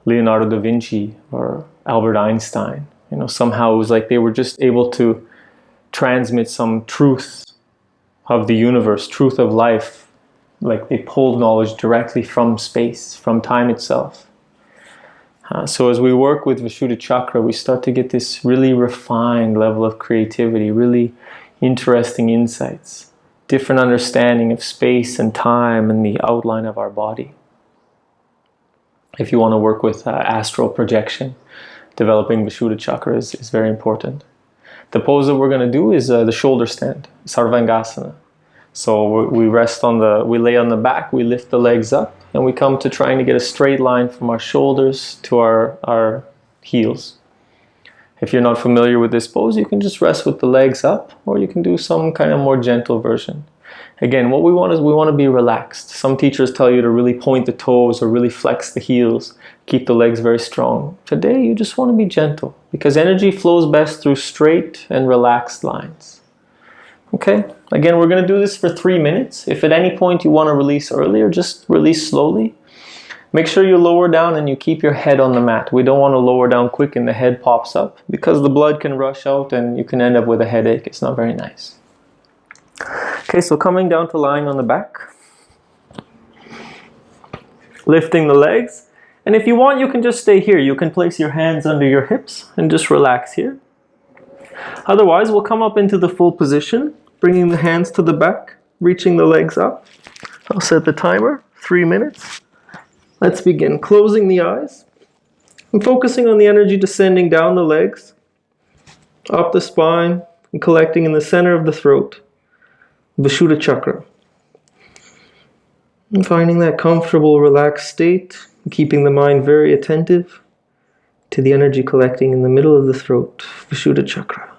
Leonardo da Vinci or Albert Einstein, Somehow it was like they were just able to transmit some truth of the universe, truth of life. Like they pulled knowledge directly from space, from time itself. So as we work with Vishuddha Chakra, we start to get this really refined level of creativity, really interesting insights, different understanding of space and time and the outline of our body. If you want to work with astral projection, developing Vishuddha Chakra is very important. The pose that we're going to do is the shoulder stand, Sarvangasana. So we lay on the back, we lift the legs up, and we come to trying to get a straight line from our shoulders to our heels. If you're not familiar with this pose, you can just rest with the legs up, or you can do some kind of more gentle version. Again, what we want is we want to be relaxed. Some teachers tell you to really point the toes or really flex the heels, keep the legs very strong. Today, you just want to be gentle, because energy flows best through straight and relaxed lines. Okay, again, we're going to do this for 3 minutes. If at any point you want to release earlier, just release slowly. Make sure you lower down and you keep your head on the mat. We don't want to lower down quick and the head pops up, because the blood can rush out and you can end up with a headache. It's not very nice. Okay, so coming down to lying on the back. Lifting the legs. And if you want, you can just stay here. You can place your hands under your hips and just relax here. Otherwise, we'll come up into the full position, bringing the hands to the back, reaching the legs up. I'll set the timer, 3 minutes. Let's begin. Closing the eyes and focusing on the energy descending down the legs, up the spine, and collecting in the center of the throat, Vishuddha Chakra. And finding that comfortable, relaxed state, keeping the mind very attentive to the energy collecting in the middle of the throat, Vishuddha Chakra.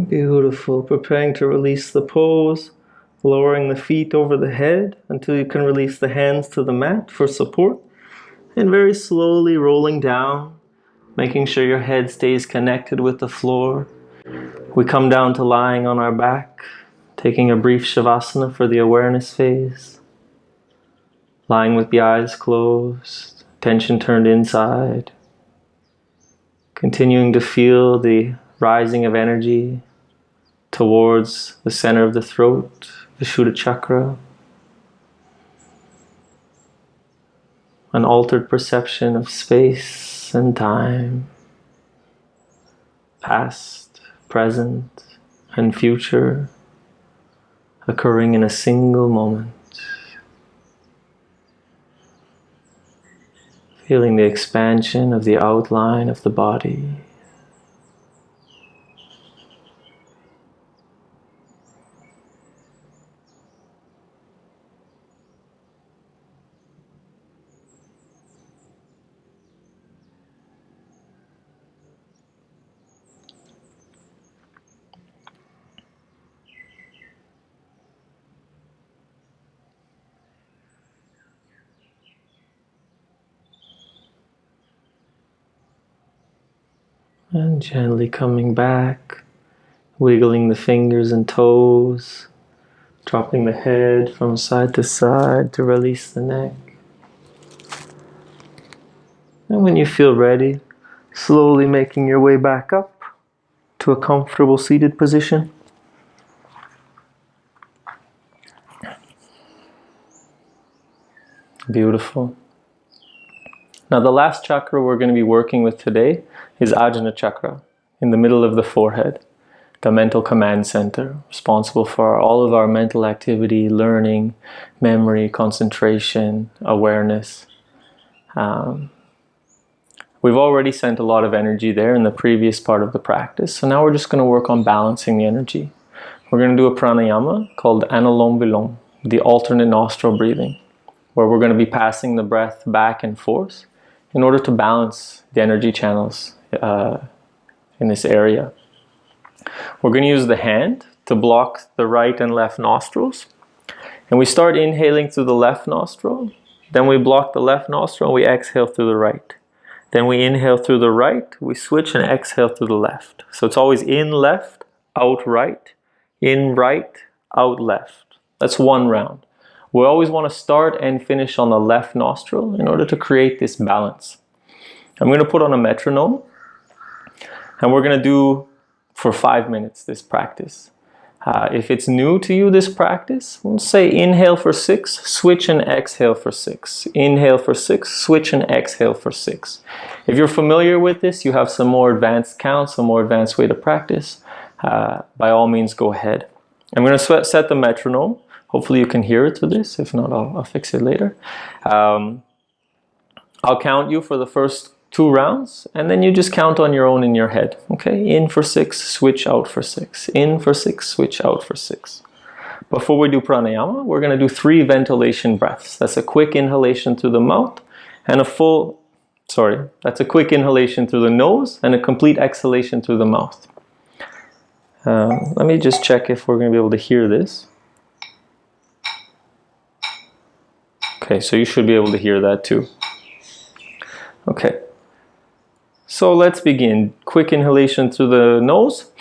Beautiful. Preparing to release the pose, lowering the feet over the head until you can release the hands to the mat for support, and very slowly rolling down, making sure your head stays connected with the floor. We come down to lying on our back, taking a brief Shavasana for the awareness phase. Lying with the eyes closed, tension turned inside. Continuing to feel the rising of energy towards the center of the throat, Vishuddha Chakra. An altered perception of space and time, past, present, and future, occurring in a single moment. Feeling the expansion of the outline of the body. And gently coming back, wiggling the fingers and toes, dropping the head from side to side to release the neck. And when you feel ready, slowly making your way back up to a comfortable seated position. Beautiful. Now the last chakra we're going to be working with today is Ajna Chakra, in the middle of the forehead, the mental command center, responsible for all of our mental activity, learning, memory, concentration, awareness. We've already sent a lot of energy there in the previous part of the practice, so now we're just going to work on balancing the energy. We're going to do a pranayama called Anulom Vilom, the alternate nostril breathing, where we're going to be passing the breath back and forth in order to balance the energy channels in this area. We're going to use the hand to block the right and left nostrils. And we start inhaling through the left nostril. Then we block the left nostril and we exhale through the right. Then we inhale through the right, we switch and exhale through the left. So it's always in left, out right, in right, out left. That's one round. We always want to start and finish on the left nostril in order to create this balance. I'm going to put on a metronome and we're going to do for 5 minutes this practice. If it's new to you, this practice, we'll say inhale for 6, switch and exhale for 6. Inhale for 6, switch and exhale for 6. If you're familiar with this, you have some more advanced counts, some more advanced way to practice, by all means go ahead. I'm going to set the metronome. Hopefully you can hear it to this. If not, I'll fix it later. I'll count you for the first 2 rounds, and then you just count on your own in your head. Okay? In for 6, switch out for 6. In for 6, switch out for 6. Before we do pranayama, we're going to do 3 ventilation breaths. That's a quick inhalation through the mouth and that's a quick inhalation through the nose and a complete exhalation through the mouth. Let me just check if we're going to be able to hear this. Okay, so you should be able to hear that too. Okay. So let's begin. Quick inhalation through the nose.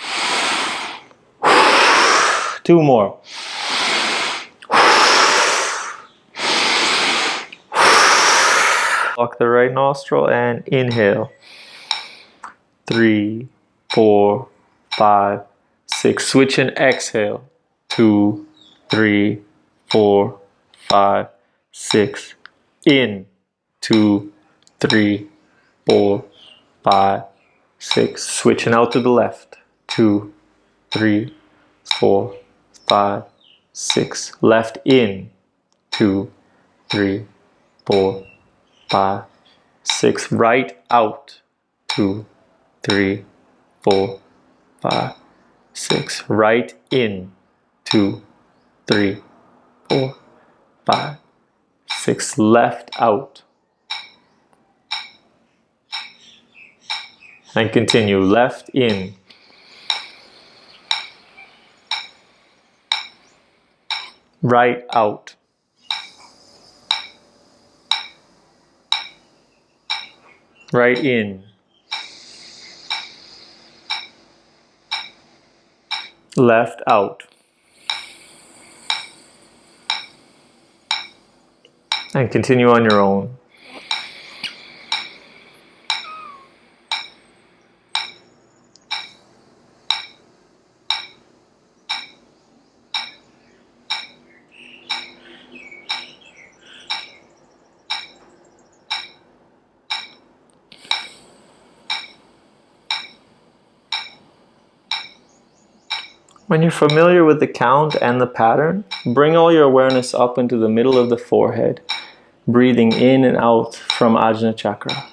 2 more. Block the right nostril and inhale. 3, 4, 5, 6. Switch and exhale. 2, 3, 4, 5, 6. In. 2, 3, 4, 5, 6. Switching out to the left. 2, 3, 4, 5, 6. Left in. 2, 3, 4, 5, 6. Right out. 2, 3, 4, 5, 6. Right in. 2, 3, 4, 5, 6. Left out. And continue. Left in. Right out. Right in. left out. And continue on your own. When you're familiar with the count and the pattern, bring all your awareness up into the middle of the forehead, breathing in and out from Ajna Chakra.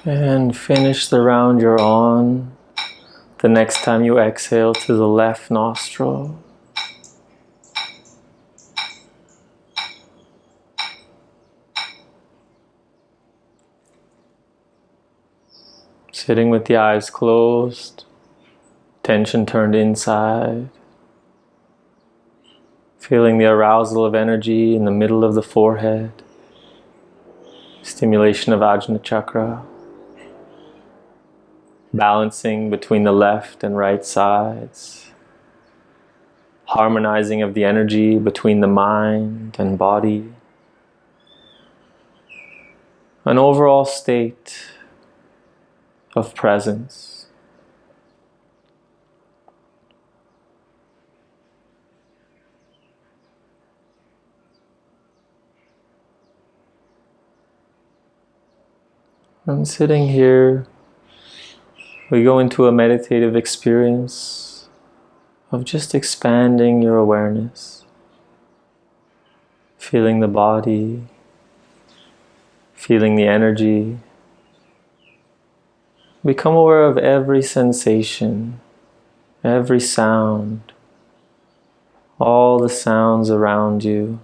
And finish the round you're on. The next time you exhale to the left nostril. Sitting with the eyes closed, tension turned inside. Feeling the arousal of energy in the middle of the forehead. Stimulation of Ajna Chakra. Balancing between the left and right sides. Harmonizing of the energy between the mind and body. An overall state of presence. And sitting here, we go into a meditative experience of just expanding your awareness, feeling the body, feeling the energy. Become aware of every sensation, every sound, all the sounds around you.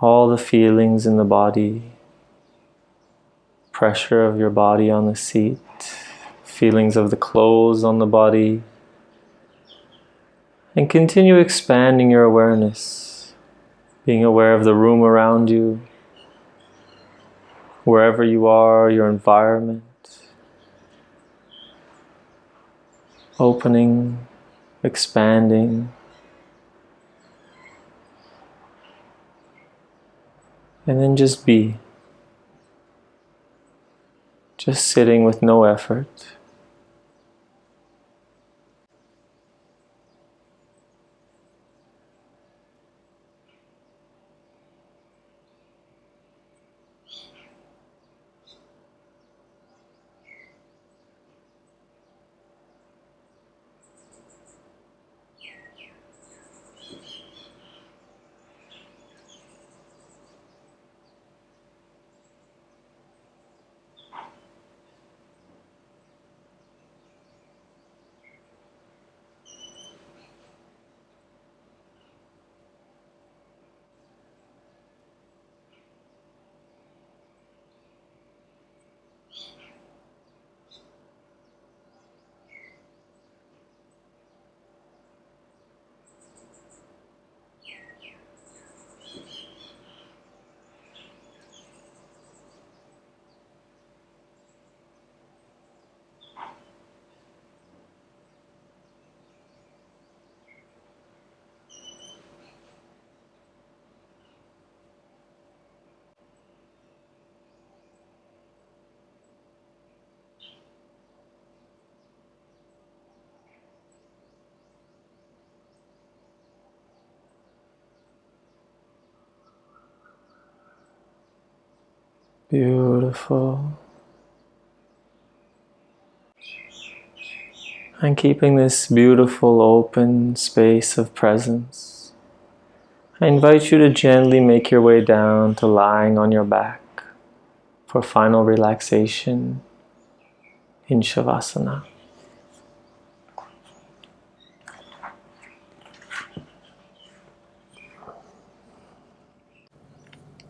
all the feelings in the body, pressure of your body on the seat, feelings of the clothes on the body, and continue expanding your awareness, being aware of the room around you, wherever you are, your environment, opening, expanding, and then just be. Just sitting with no effort. Beautiful. And keeping this beautiful open space of presence, I invite you to gently make your way down to lying on your back for final relaxation in Shavasana.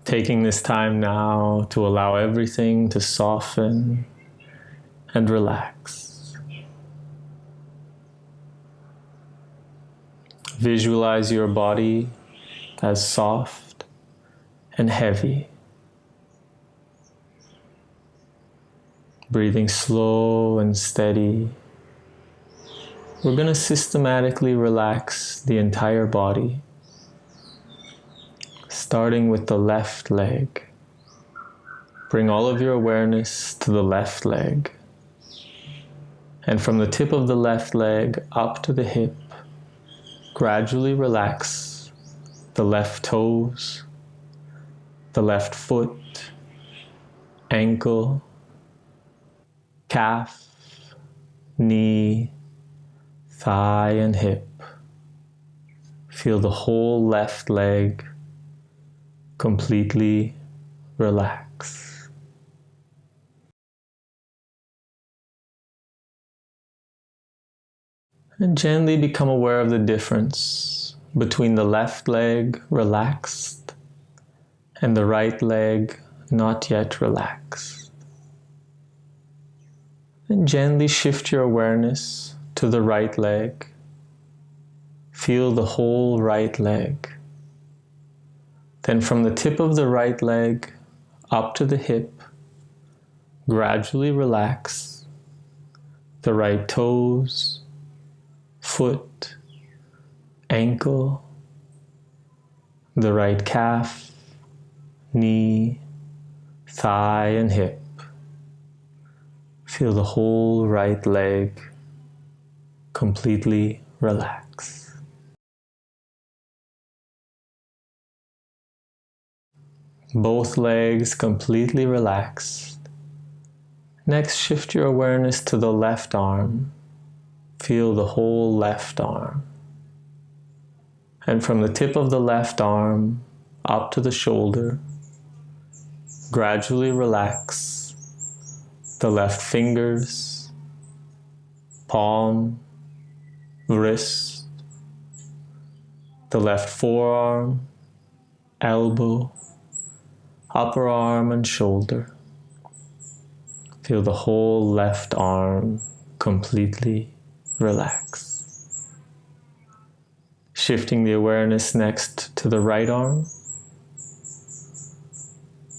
Taking this time now to allow everything to soften and relax. Visualize your body as soft and heavy. Breathing slow and steady. We're going to systematically relax the entire body, starting with the left leg. Bring all of your awareness to the left leg. And from the tip of the left leg up to the hip, gradually relax the left toes, the left foot, ankle, calf, knee, thigh, and hip. Feel the whole left leg completely relax. And gently become aware of the difference between the left leg relaxed and the right leg not yet relaxed. And gently shift your awareness to the right leg. Feel the whole right leg. Then from the tip of the right leg up to the hip, gradually relax the right toes, foot, ankle, the right calf, knee, thigh, and hip. Feel the whole right leg completely relax. Both legs completely relaxed. Next, shift your awareness to the left arm. Feel the whole left arm. And from the tip of the left arm up to the shoulder, gradually relax the left fingers, palm, wrist, the left forearm, elbow, upper arm and shoulder. Feel the whole left arm completely relax. Shifting the awareness next to the right arm.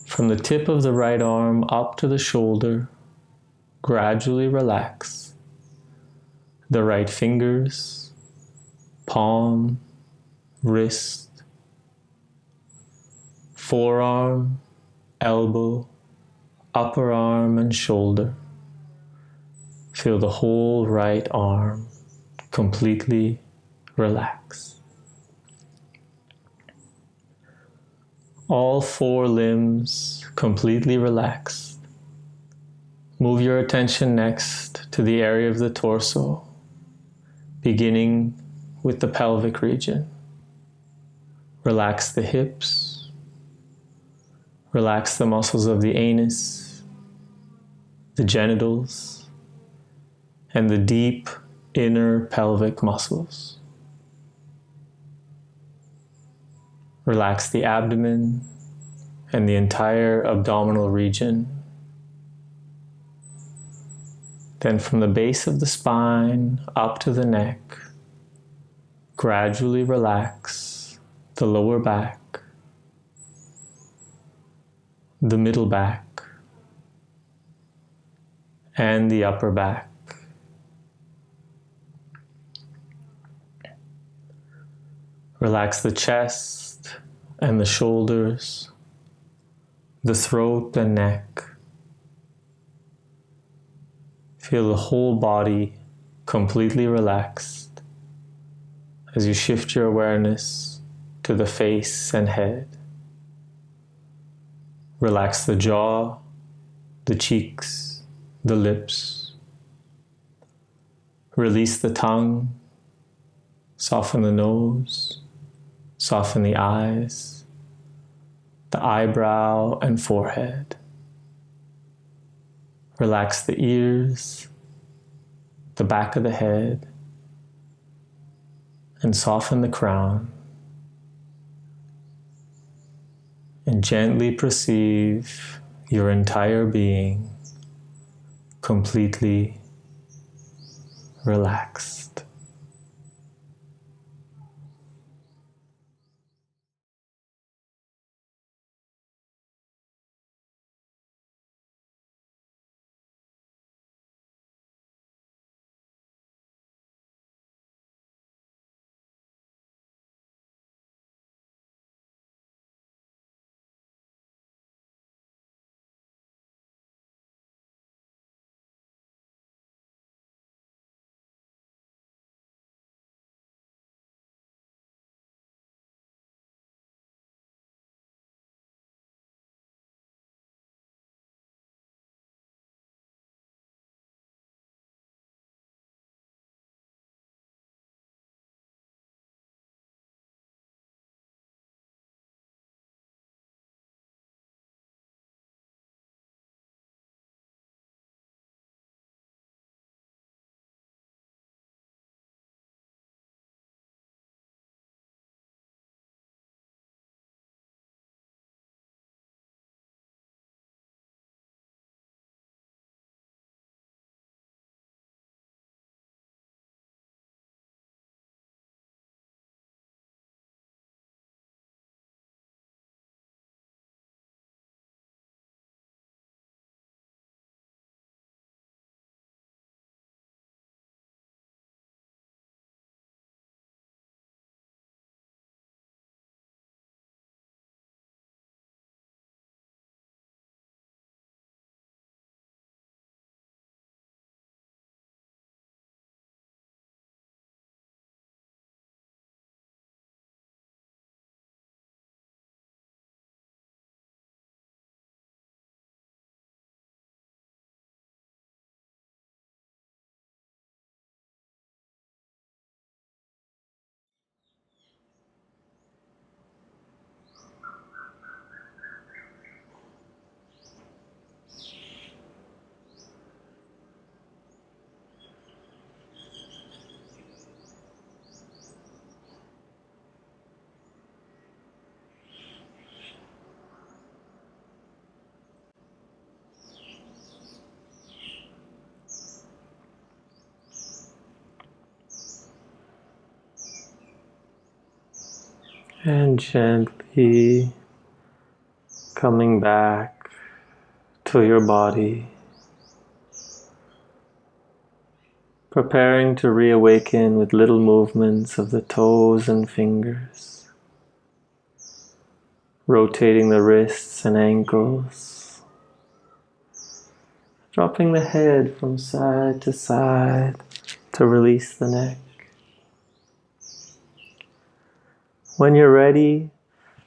From the tip of the right arm up to the shoulder, gradually relax. The right fingers, palm, wrist, forearm, elbow, upper arm and shoulder. Feel the whole right arm completely relax. All four limbs completely relaxed. Move your attention next to the area of the torso, beginning with the pelvic region. Relax the hips. Relax the muscles of the anus, the genitals, and the deep inner pelvic muscles. Relax the abdomen and the entire abdominal region. Then from the base of the spine up to the neck, gradually relax the lower back, the middle back, and the upper back. Relax the chest and the shoulders, the throat and neck. Feel the whole body completely relaxed as you shift your awareness to the face and head. Relax the jaw, the cheeks, the lips. Release the tongue, soften the nose, soften the eyes, the eyebrow and forehead. Relax the ears, the back of the head, and soften the crown. And gently perceive your entire being completely relaxed. And gently coming back to your body, preparing to reawaken with little movements of the toes and fingers, rotating the wrists and ankles, dropping the head from side to side to release the neck. When you're ready,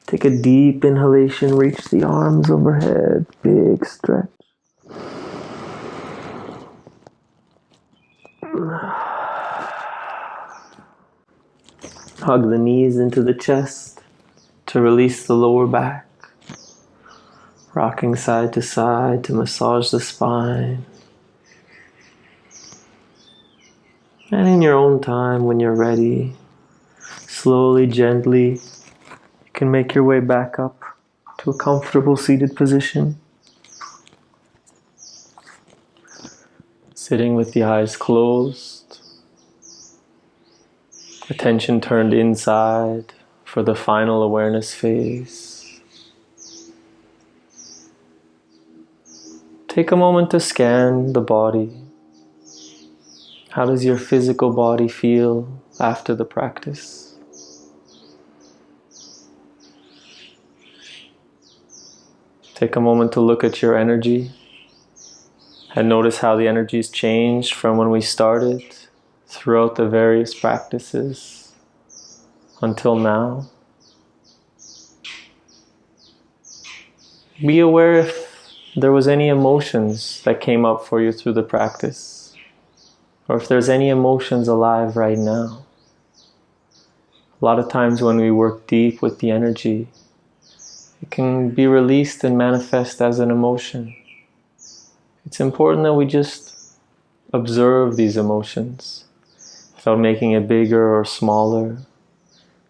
take a deep inhalation, reach the arms overhead, big stretch. Hug the knees into the chest to release the lower back. Rocking side to side to massage the spine. And in your own time, when you're ready, slowly, gently, you can make your way back up to a comfortable seated position. Sitting with the eyes closed, attention turned inside for the final awareness phase. Take a moment to scan the body. How does your physical body feel after the practice? Take a moment to look at your energy and notice how the energy has changed from when we started throughout the various practices until now. Be aware if there was any emotions that came up for you through the practice, or if there's any emotions alive right now. A lot of times when we work deep with the energy, it can be released and manifest as an emotion. It's important that we just observe these emotions without making it bigger or smaller,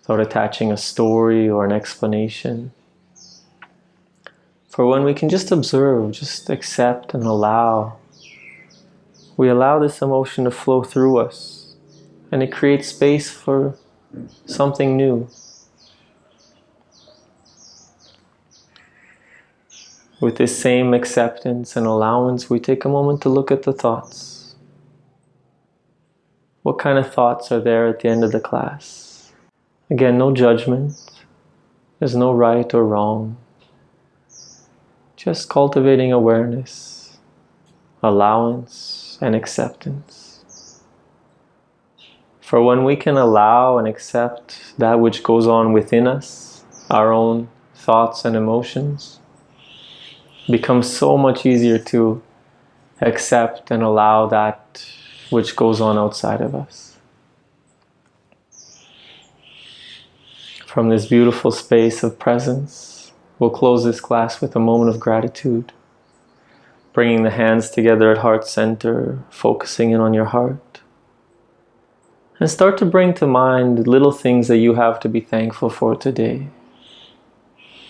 without attaching a story or an explanation. For when we can just observe, just accept and allow, we allow this emotion to flow through us, and it creates space for something new. With this same acceptance and allowance, we take a moment to look at the thoughts. What kind of thoughts are there at the end of the class? Again, no judgment. There's no right or wrong. Just cultivating awareness, allowance, and acceptance. For when we can allow and accept that which goes on within us, our own thoughts and emotions, it becomes so much easier to accept and allow that which goes on outside of us. From this beautiful space of presence, we'll close this class with a moment of gratitude, bringing the hands together at heart center, focusing in on your heart. And start to bring to mind little things that you have to be thankful for today.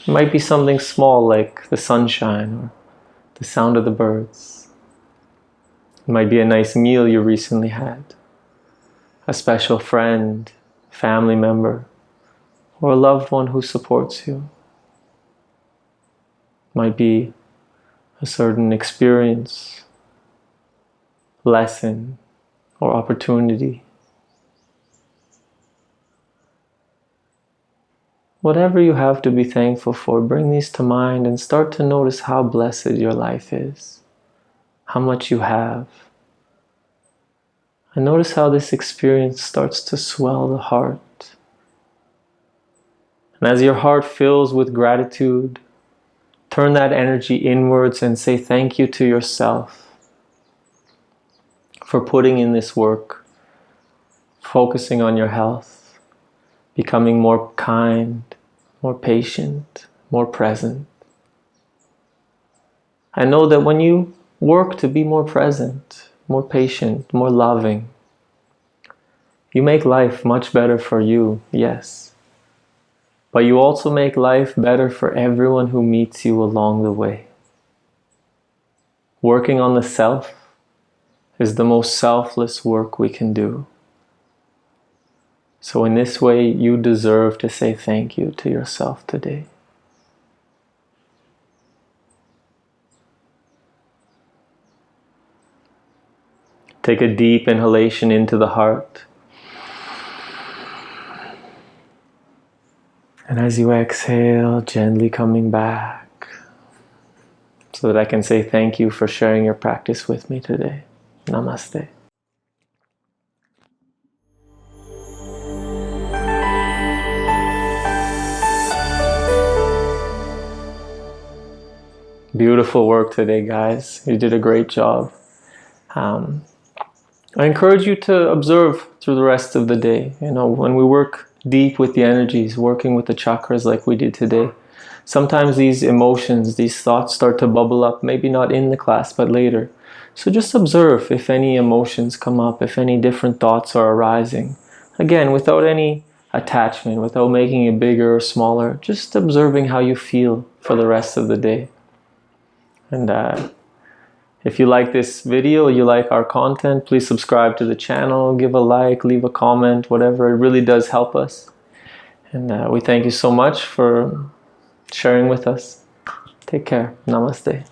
It might be something small like the sunshine or the sound of the birds. It might be a nice meal you recently had, a special friend, family member, or a loved one who supports you. It might be a certain experience, lesson, or opportunity. Whatever you have to be thankful for, bring these to mind and start to notice how blessed your life is, how much you have. And notice how this experience starts to swell the heart. And as your heart fills with gratitude, turn that energy inwards and say thank you to yourself for putting in this work, focusing on your health, becoming more kind, more patient, more present. I know that when you work to be more present, more patient, more loving, you make life much better for you, yes. But you also make life better for everyone who meets you along the way. Working on the self is the most selfless work we can do. So in this way, you deserve to say thank you to yourself today. Take a deep inhalation into the heart. And as you exhale, gently coming back, so that I can say thank you for sharing your practice with me today. Namaste. Beautiful work today, guys. You did a great job. I encourage you to observe through the rest of the day. You know, when we work deep with the energies, working with the chakras like we did today, sometimes these emotions, these thoughts start to bubble up, maybe not in the class, but later. So just observe if any emotions come up, if any different thoughts are arising. Again, without any attachment, without making it bigger or smaller, just observing how you feel for the rest of the day. And if you like this video, you like our content, please subscribe to the channel, give a like, leave a comment, whatever. It really does help us. And we thank you so much for sharing with us. Take care. Namaste.